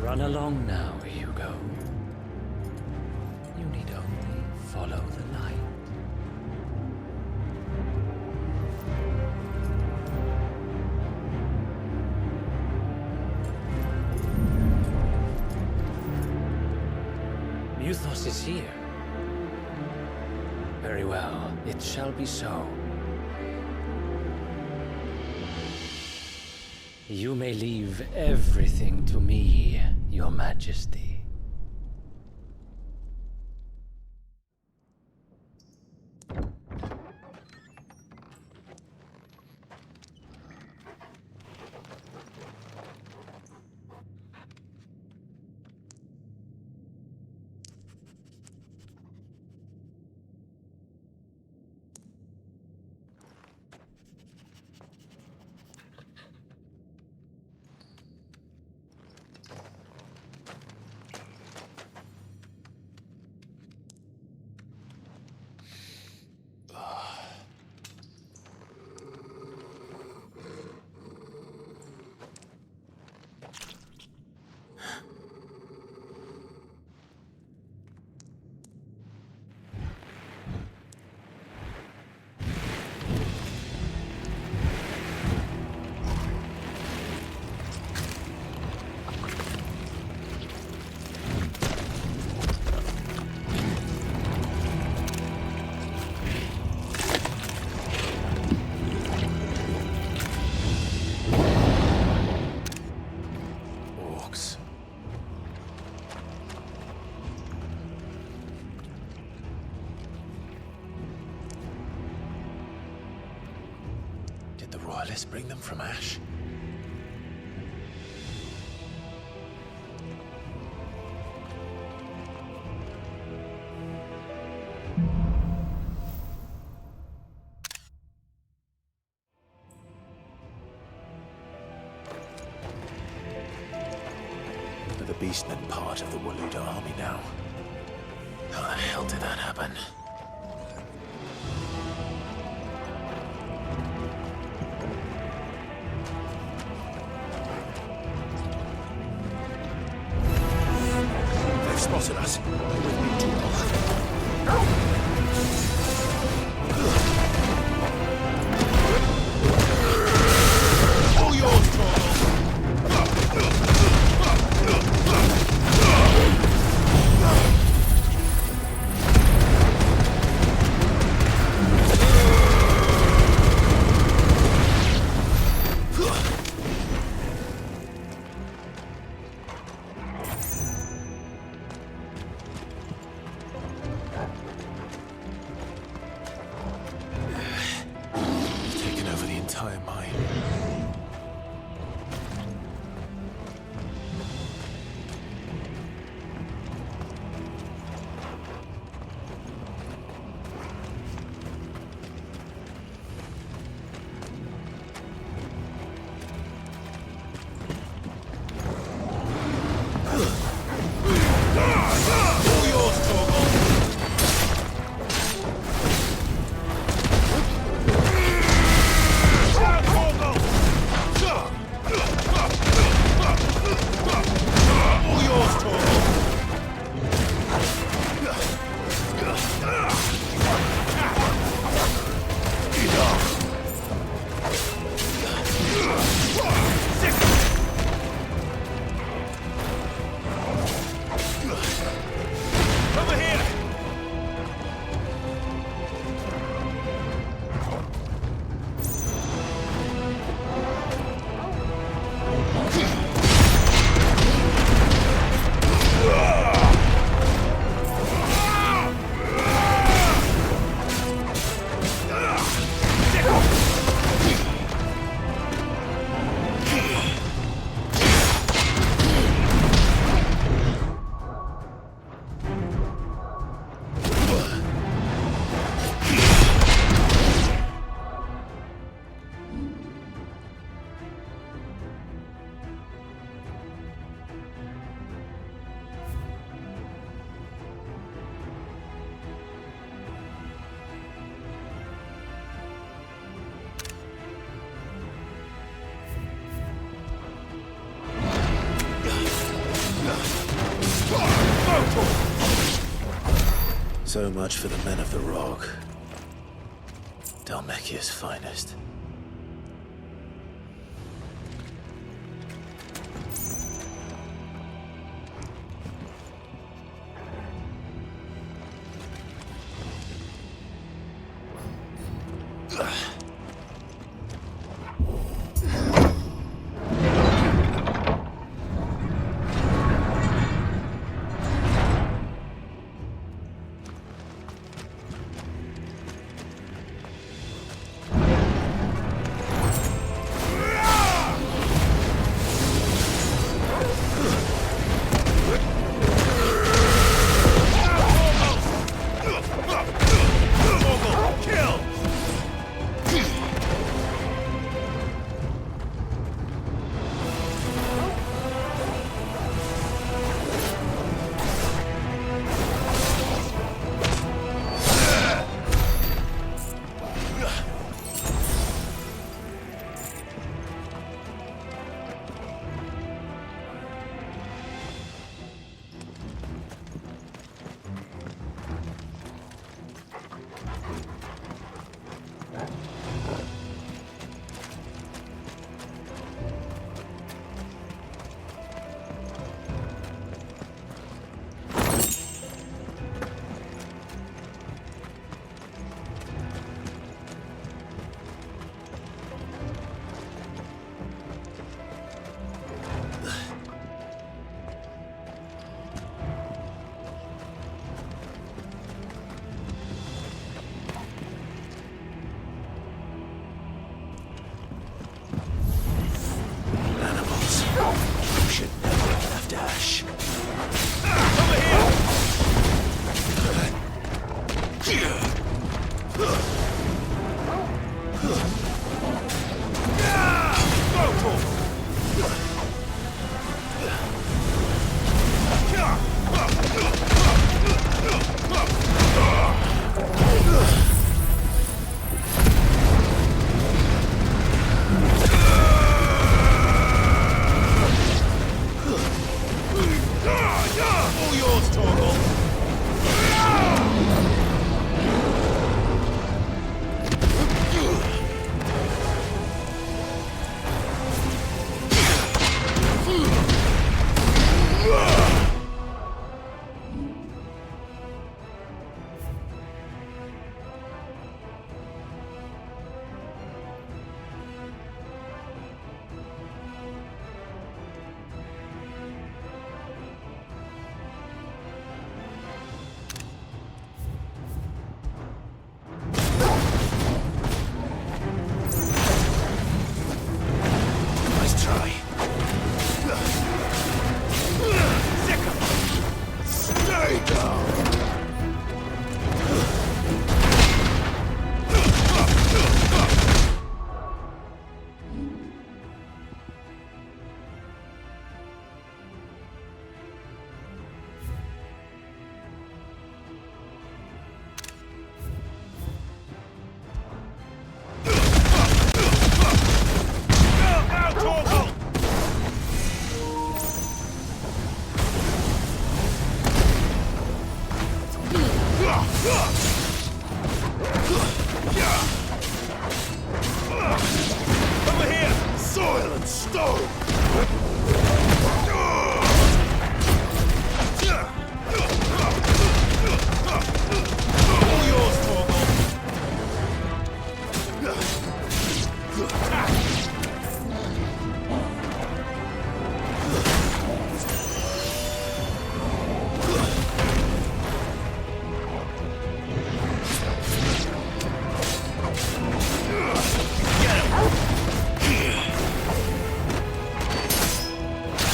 Run along now, Hugo. You need only follow the light. Muthos is here. Very well, it shall be so. You may leave everything to me, Your Majesty. Did the royalists bring them from Ash? Are the beastmen part of the Waluda army now? How the hell did that happen? They've spotted us. They're with me too. All yours, taken over the entire mine. All yours, Torgal! All yours, Torgal! Over here! So much for the men of the Rock. Dhalmekia's finest. Over here! Soil and stone! All yours, Torgal!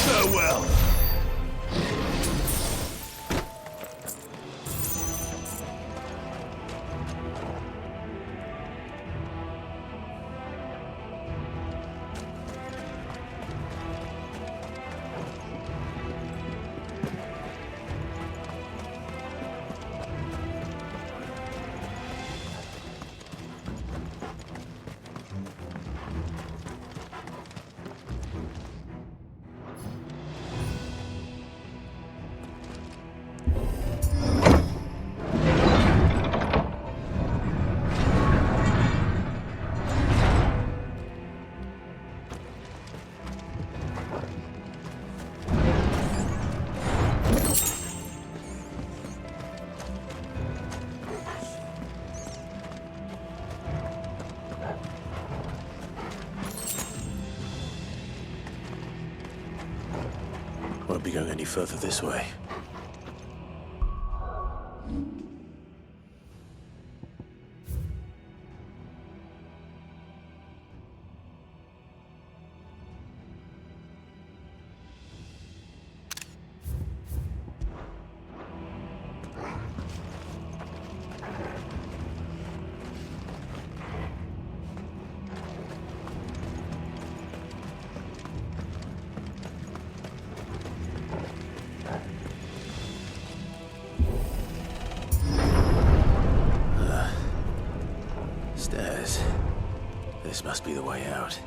Farewell! Won't be going any further this way. Stairs. This must be the way out.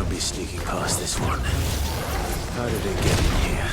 Be sneaking past this one. How did it get in here?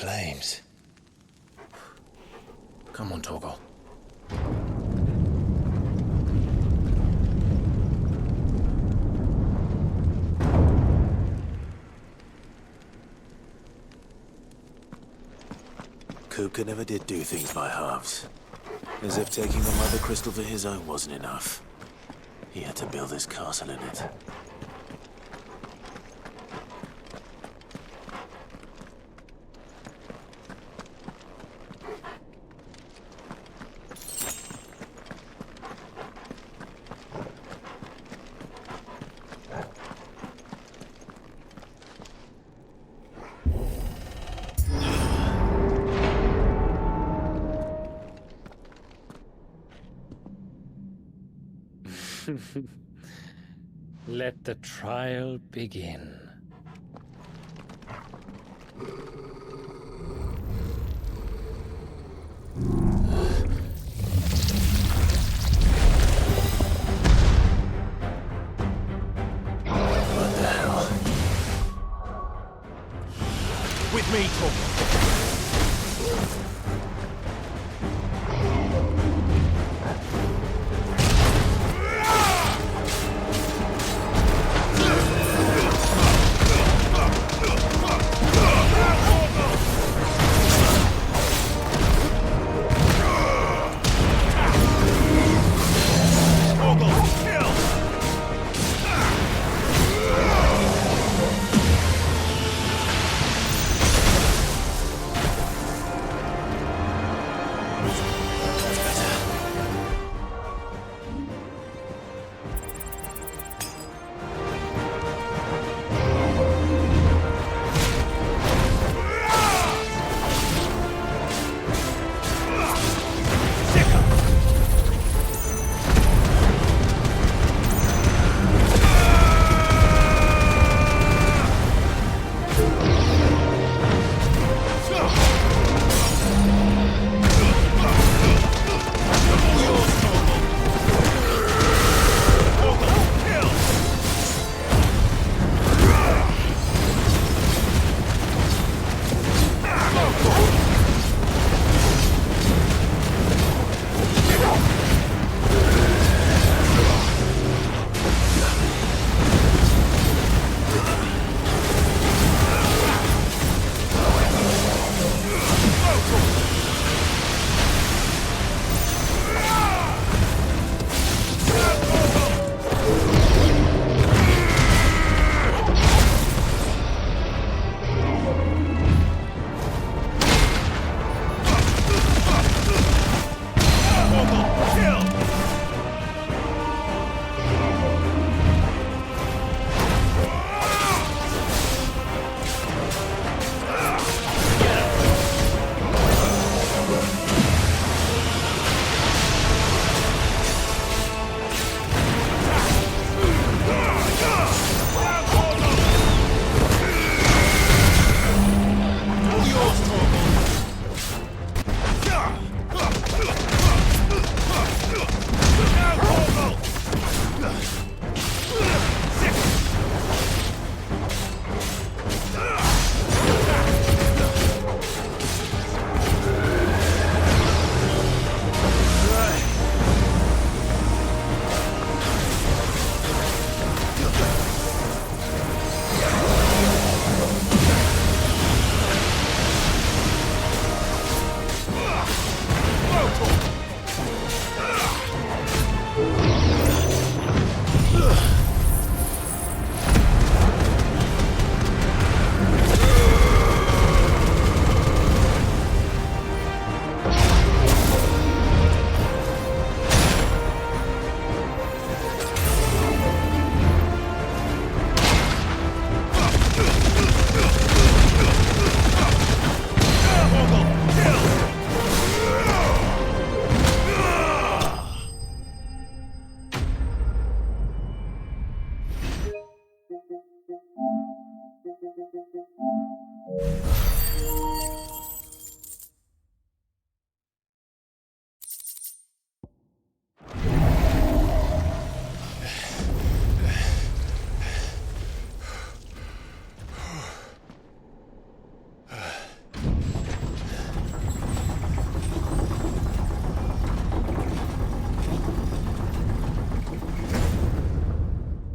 flames. Come on, Torgal. Kupka never did do things by halves. As if taking the Mother Crystal for his own wasn't enough. He had to build his castle in it. Let the trial begin. What the hell? With me, Torgal.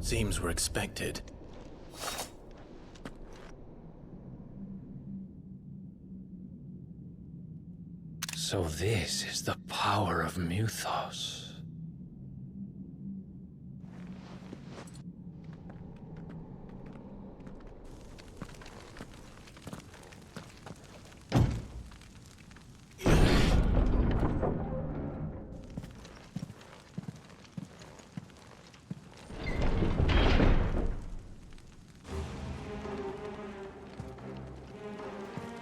Seems we're expected. So this is the power of Mythos.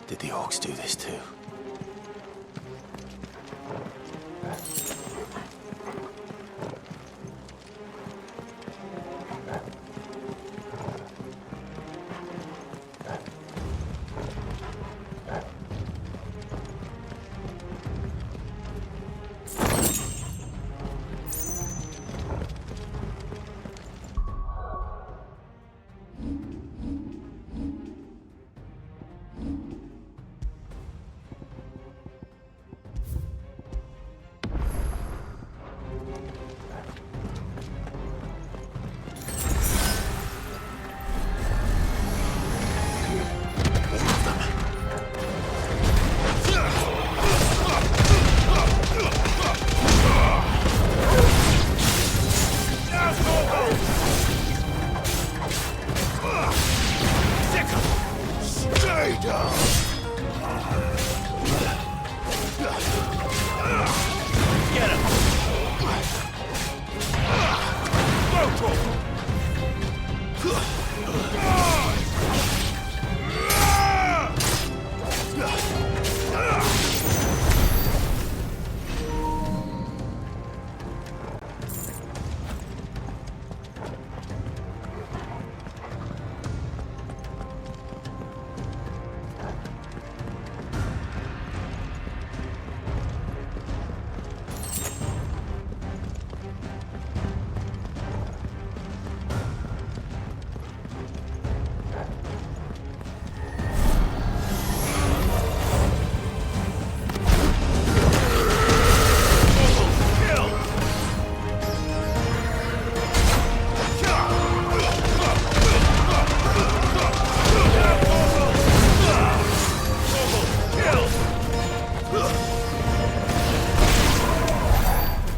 Did the orcs do this too?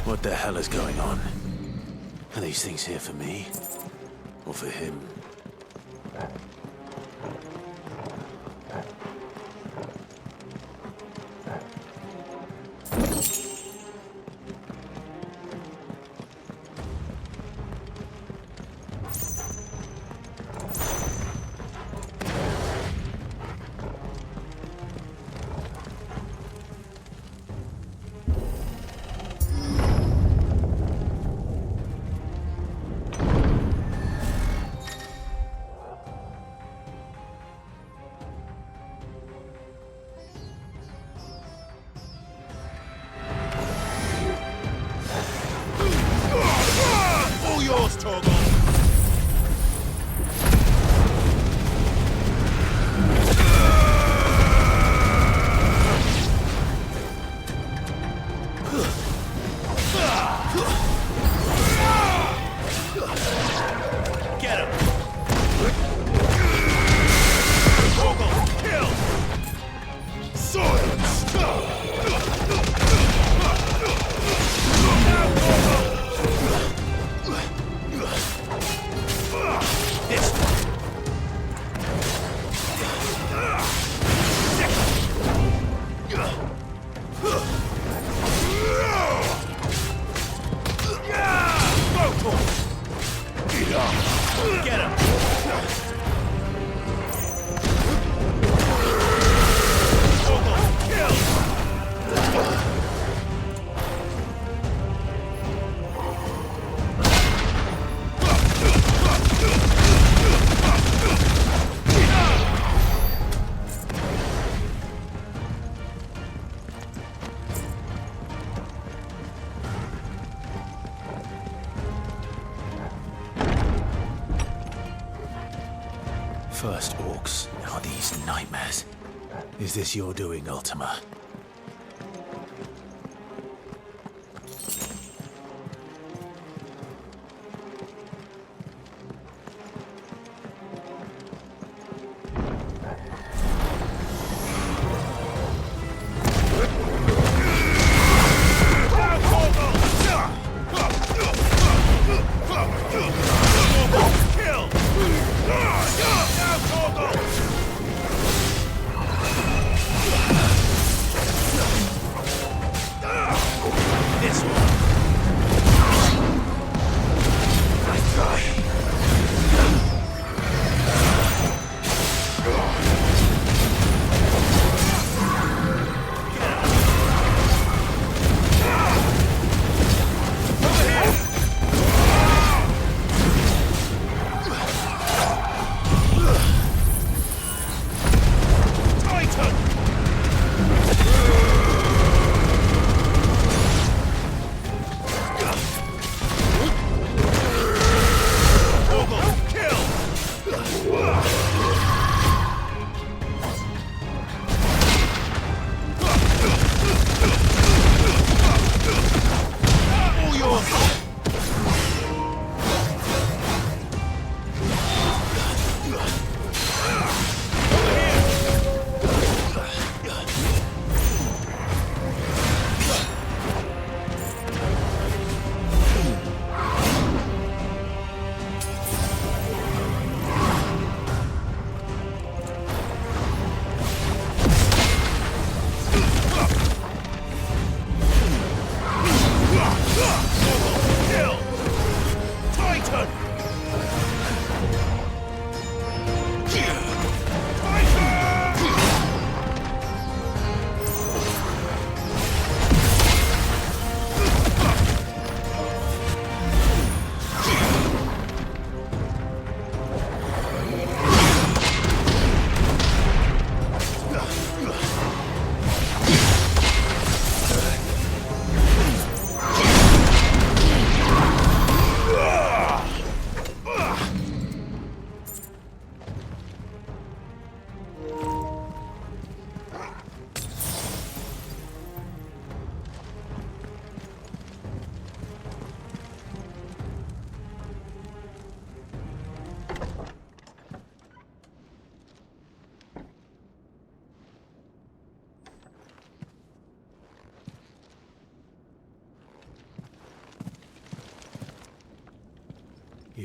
What the hell is going on? Are these things here for me? Or for him? First orcs, now these nightmares. Is this your doing, Ultima?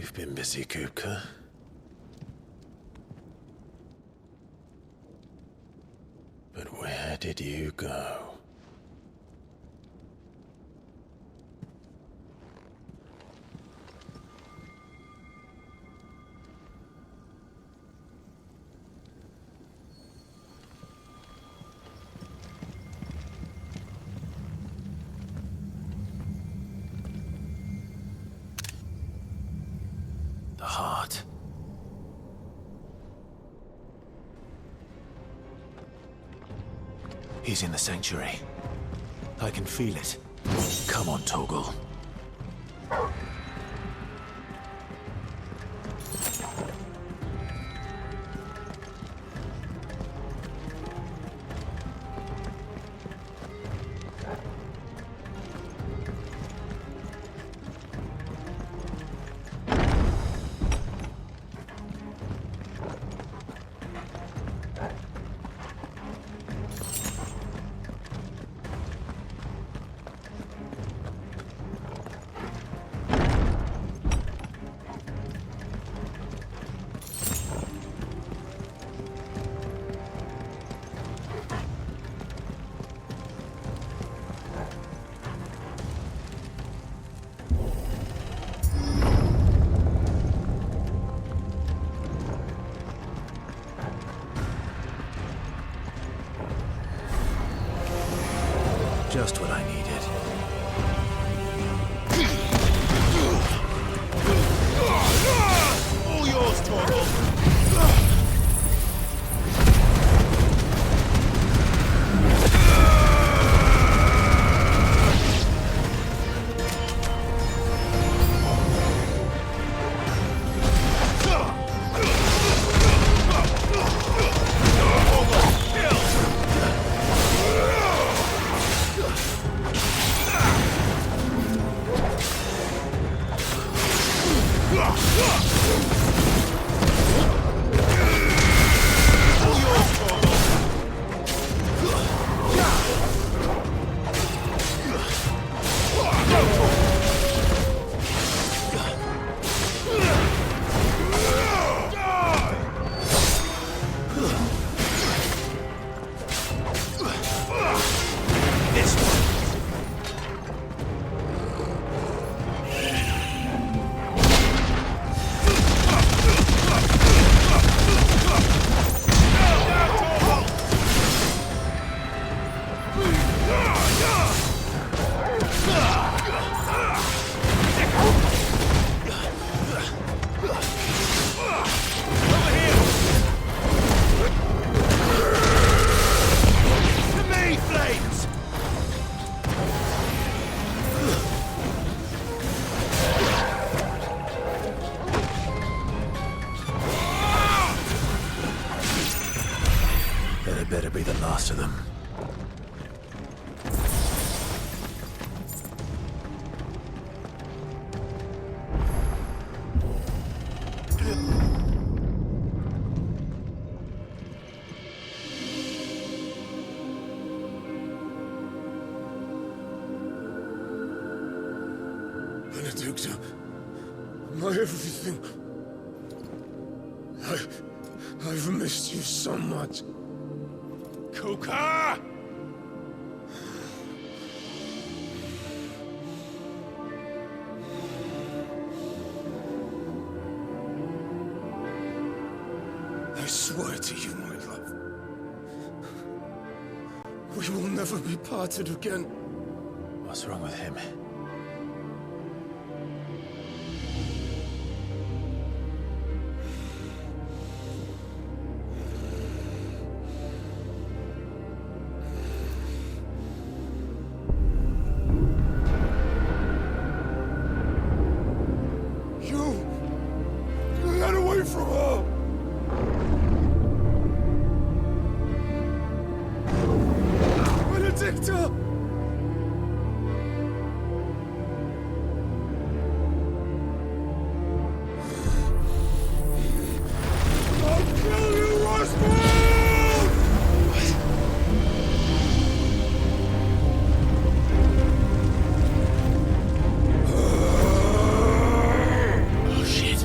You've been busy, Kupka. But where did you go? The heart. He's in the sanctuary. I can feel it. Come on, Torgal. Just what I needed. All yours, Torgal! Better be the last of them. Benedicta, my everything. I've missed you so much. Kuka! I swear to you, my love, we will never be parted again. What's wrong with him? Get away from her! Benedicta! I'll kill you, Roswell! Oh, shit.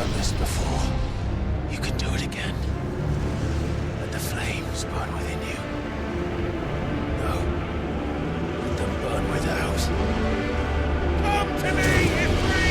done this before. You can do it again. Let the flames burn within you. No. Let them burn without. Come to me, Ifrit!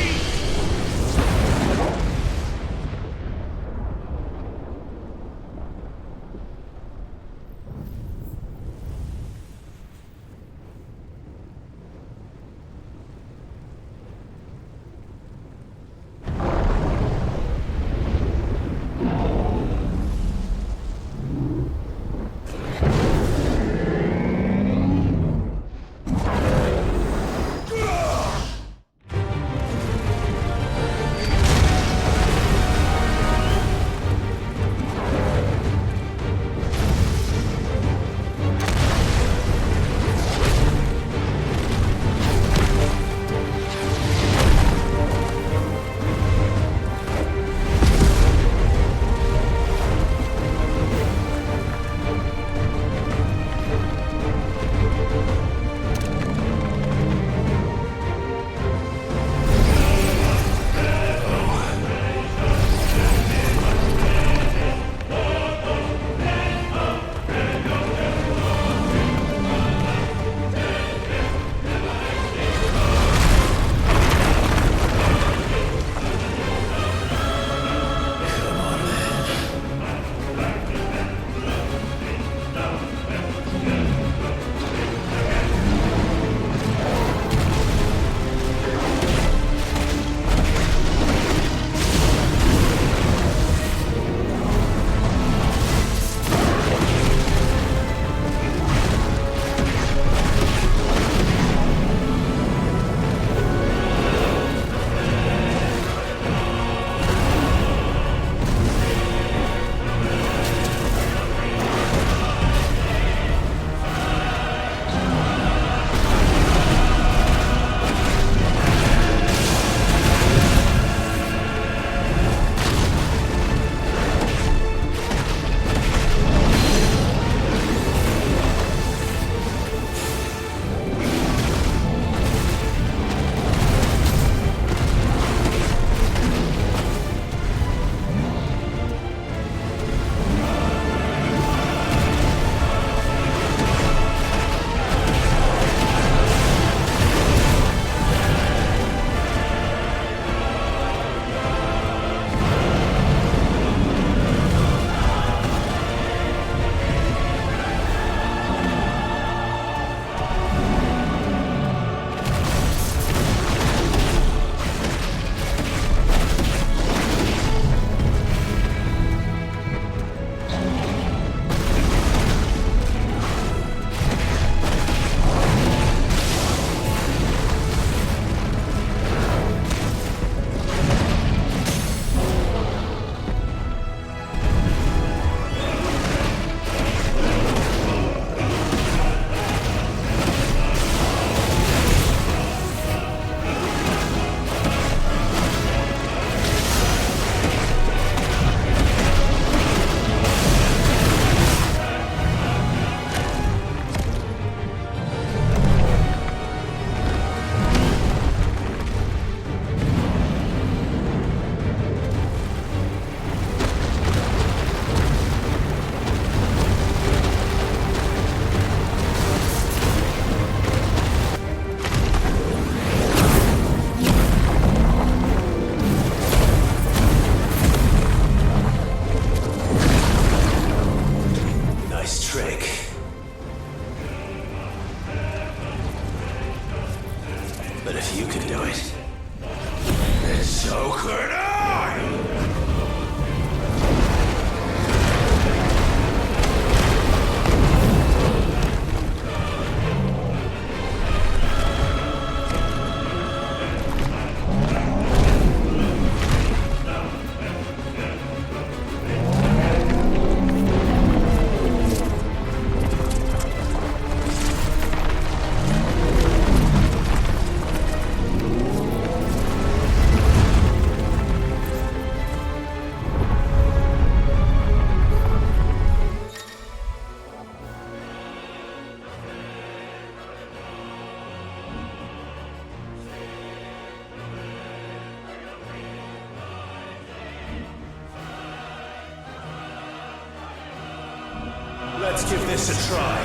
Let's give this a try.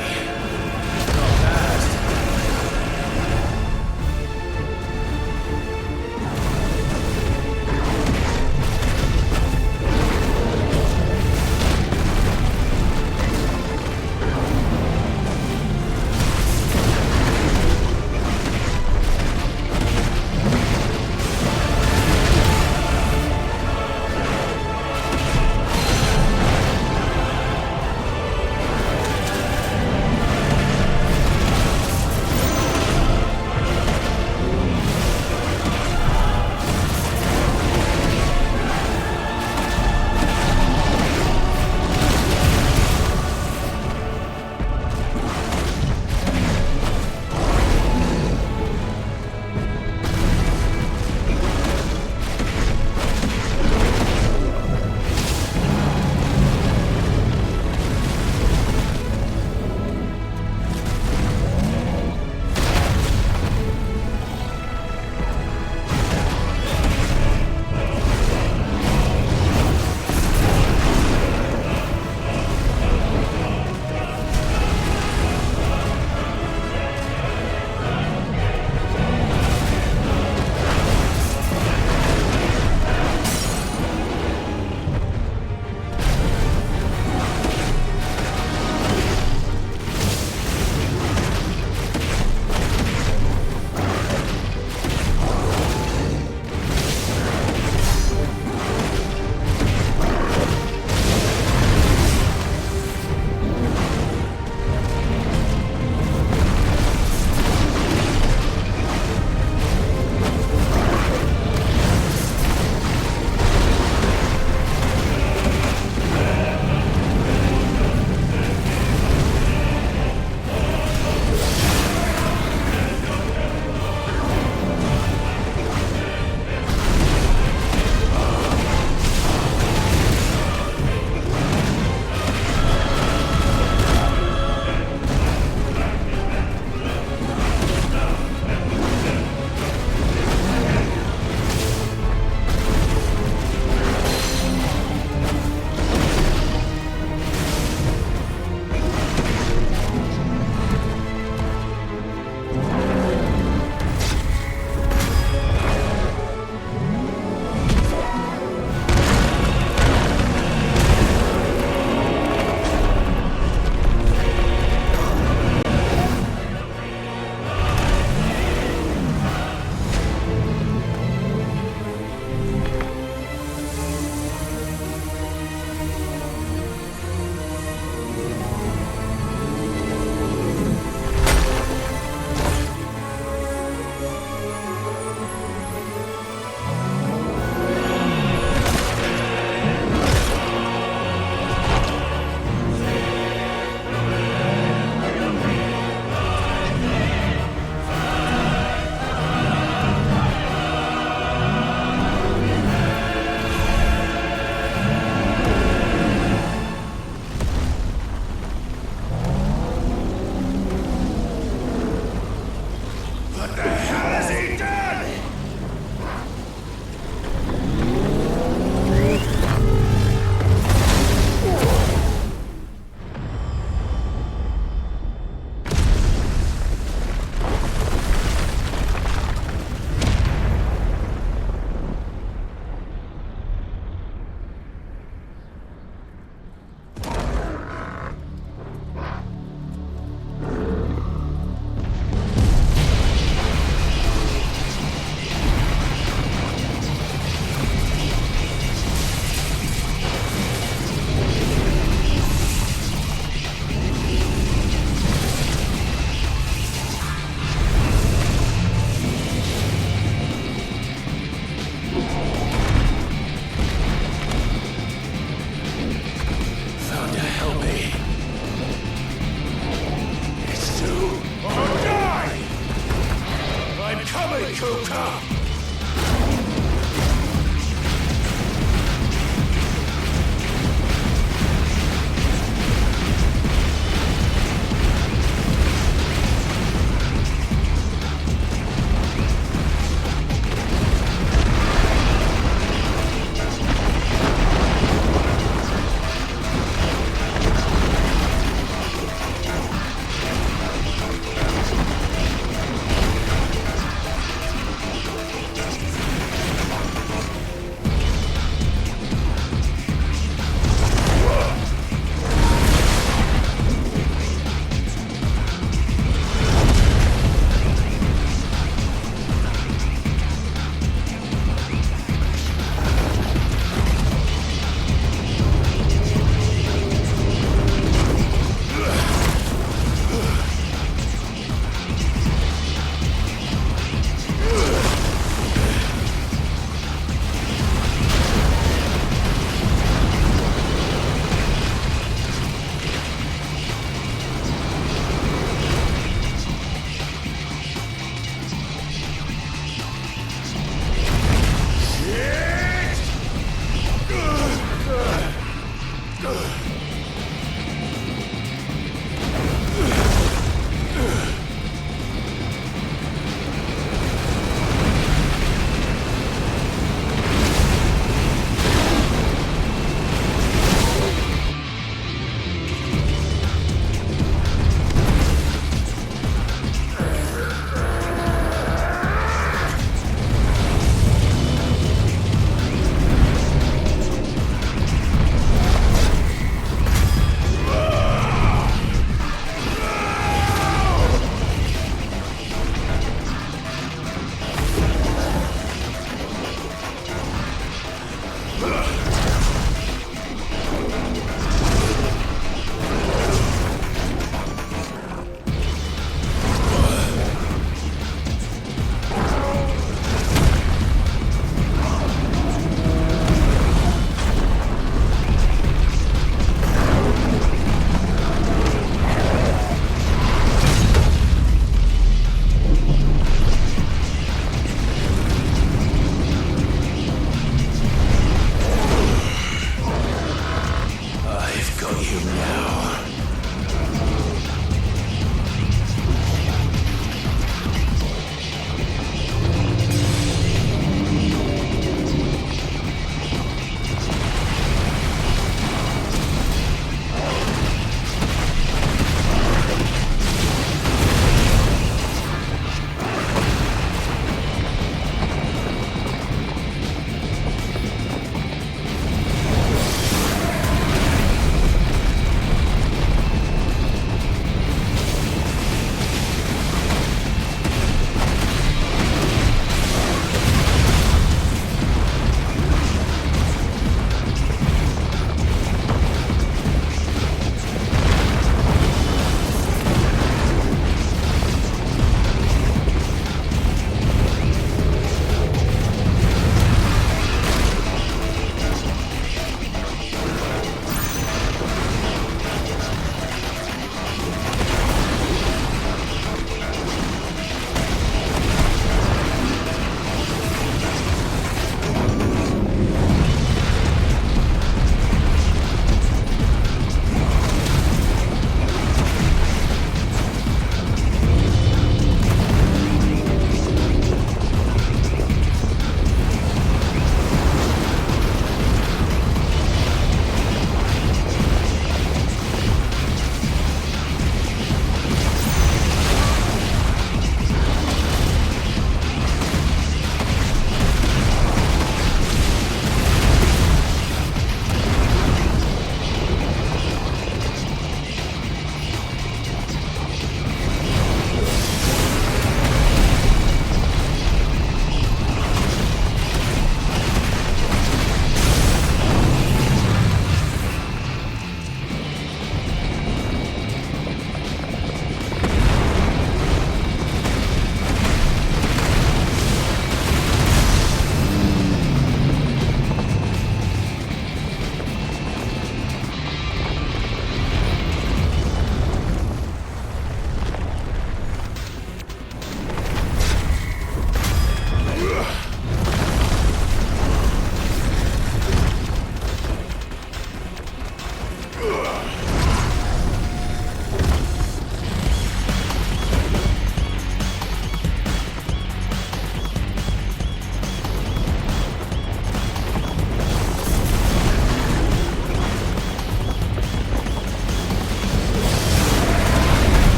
Not bad.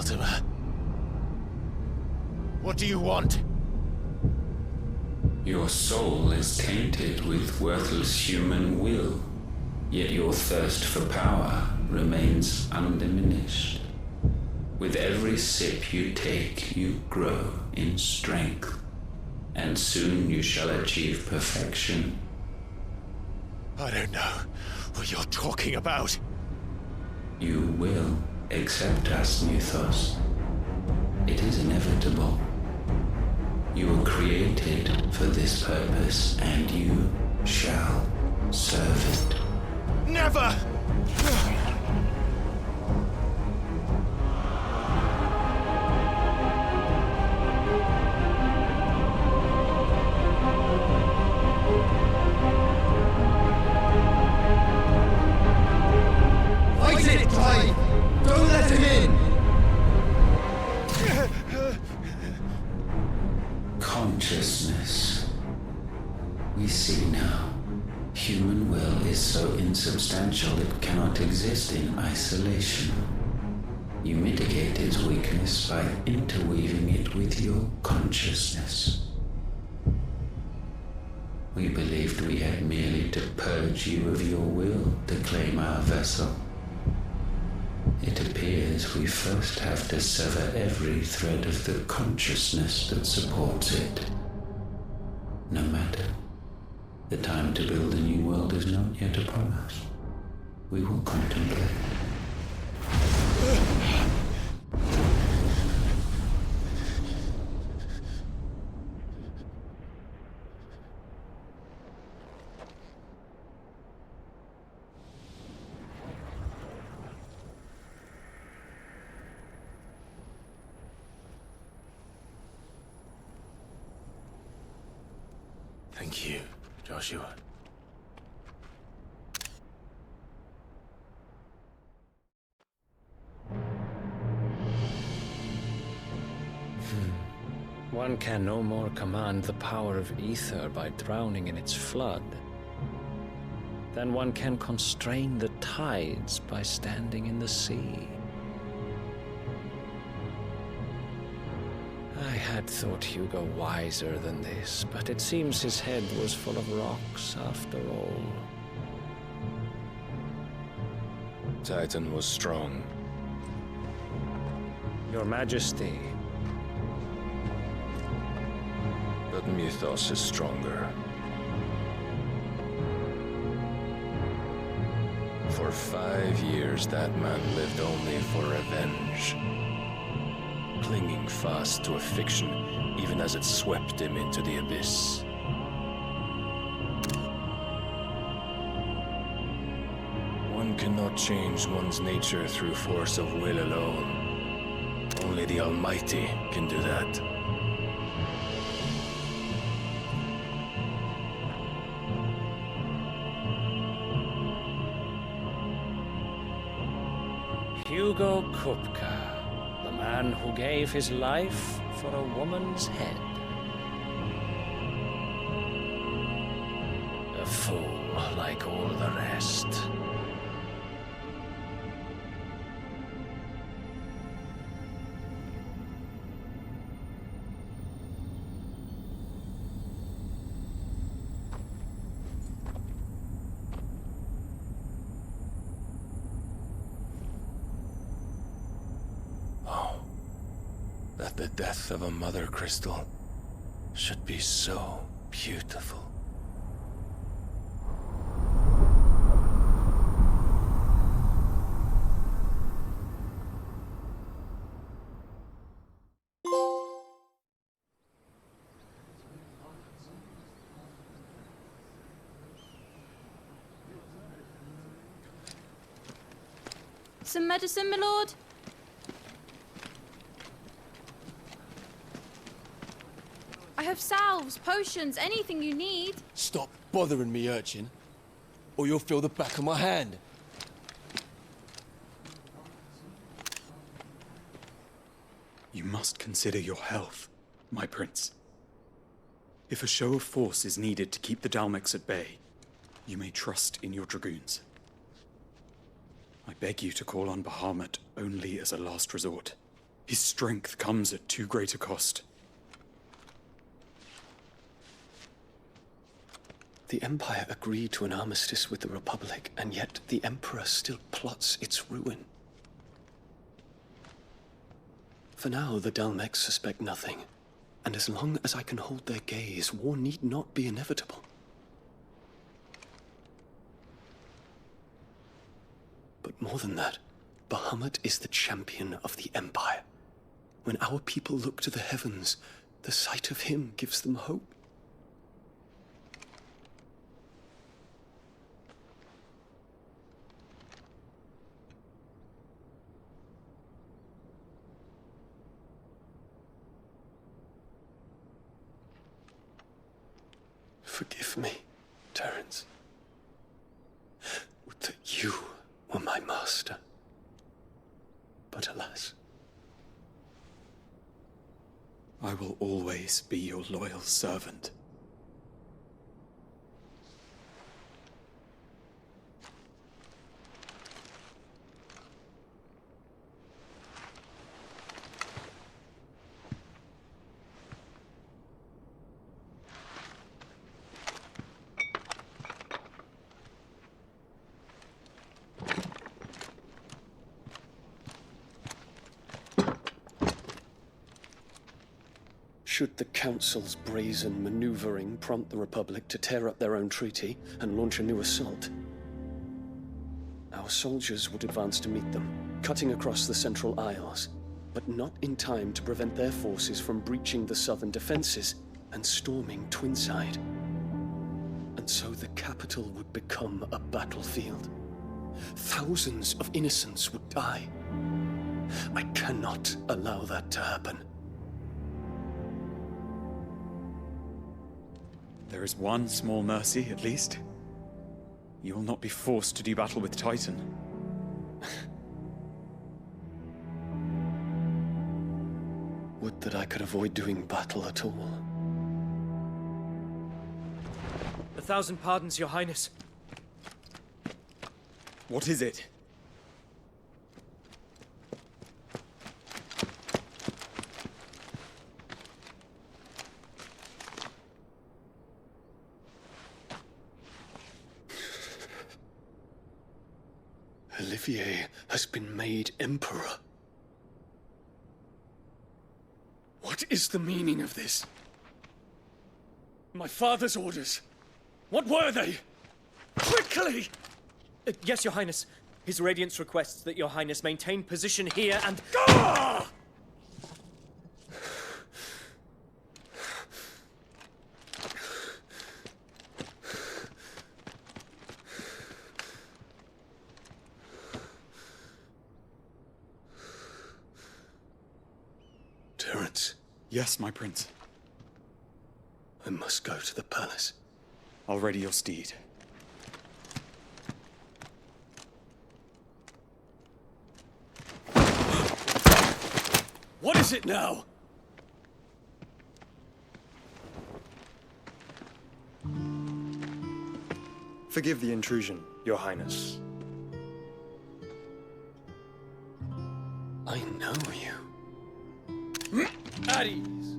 Mortimer. What do you want? Your soul is tainted with worthless human will, yet your thirst for power remains undiminished. With every sip you take, you grow in strength, and soon you shall achieve perfection. I don't know what you're talking about. You will accept us, Mythos. It is inevitable. You were created for this purpose, and you shall serve it. Never! Fight it, Clive! Don't let him in! Consciousness. We see now. Human will is so insubstantial it cannot exist in isolation. You mitigate its weakness by interweaving it with your consciousness. We believed we had merely to purge you of your will to claim our vessel. It appears we first have to sever every thread of the consciousness that supports it. No matter. The time to build a new world is not yet upon us. We will contemplate. Thank you, Joshua. One can no more command the power of ether by drowning in its flood than one can constrain the tides by standing in the sea. I had thought Hugo wiser than this, but it seems his head was full of rocks after all. Titan was strong. Your Majesty. But Mythos is stronger. For 5 years, that man lived only for revenge. Clinging fast to a fiction, even as it swept him into the abyss. One cannot change one's nature through force of will alone. Only the Almighty can do that. Hugo Kupka. The man who gave his life for a woman's head. A fool like all the rest. That the death of a mother crystal should be so beautiful. Some medicine, my lord? I have salves, potions, anything you need. Stop bothering me, urchin, or you'll feel the back of my hand. You must consider your health, my prince. If a show of force is needed to keep the Dalmex at bay, you may trust in your dragoons. I beg you to call on Bahamut only as a last resort. His strength comes at too great a cost. The Empire agreed to an armistice with the Republic, and yet the Emperor still plots its ruin. For now, the Dalmex suspect nothing, and as long as I can hold their gaze, war need not be inevitable. But more than that, Bahamut is the champion of the Empire. When our people look to the heavens, the sight of him gives them hope. Forgive me, Terence. Would that you were my master. But alas. I will always be your loyal servant. Should the Council's brazen maneuvering prompt the Republic to tear up their own treaty and launch a new assault, our soldiers would advance to meet them, cutting across the Central Isles, but not in time to prevent their forces from breaching the southern defenses and storming Twinside. And so the capital would become a battlefield. Thousands of innocents would die. I cannot allow that to happen. There is one small mercy, at least. You will not be forced to do battle with Titan. Would that I could avoid doing battle at all. 1,000 pardons, Your Highness. What is it? Olivier has been made Emperor. What is the meaning of this? My father's orders. What were they? Quickly! Yes, Your Highness. His Radiance requests that Your Highness maintain position here and... Gah! Terence. Yes, my prince. I must go to the palace. I'll ready your steed. What is it now? Forgive the intrusion, Your Highness. I know you. At ease.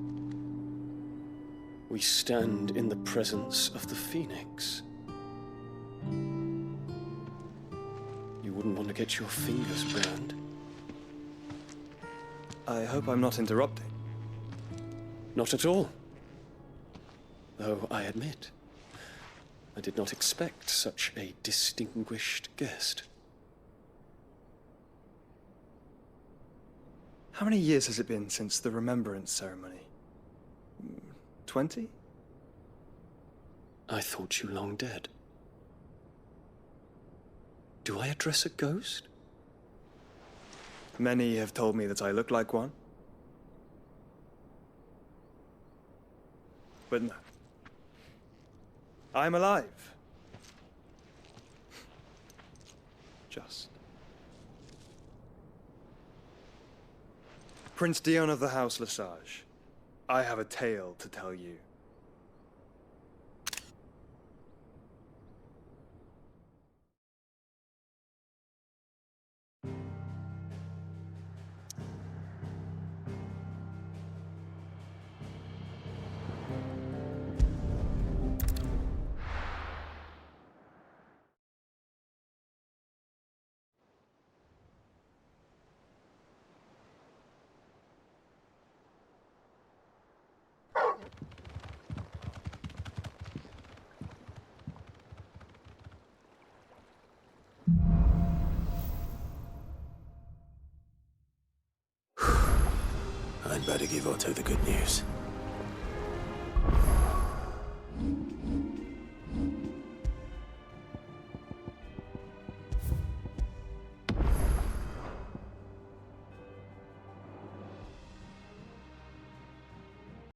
We stand in the presence of the Phoenix. You wouldn't want to get your fingers burned. I hope I'm not interrupting. Not at all. Though I admit, I did not expect such a distinguished guest. How many years has it been since the Remembrance ceremony? 20? I thought you long dead. Do I address a ghost? Many have told me that I look like one. But no. I'm alive. Just. Prince Dion of the House Lesage, I have a tale to tell you. I'd better give Otto the good news.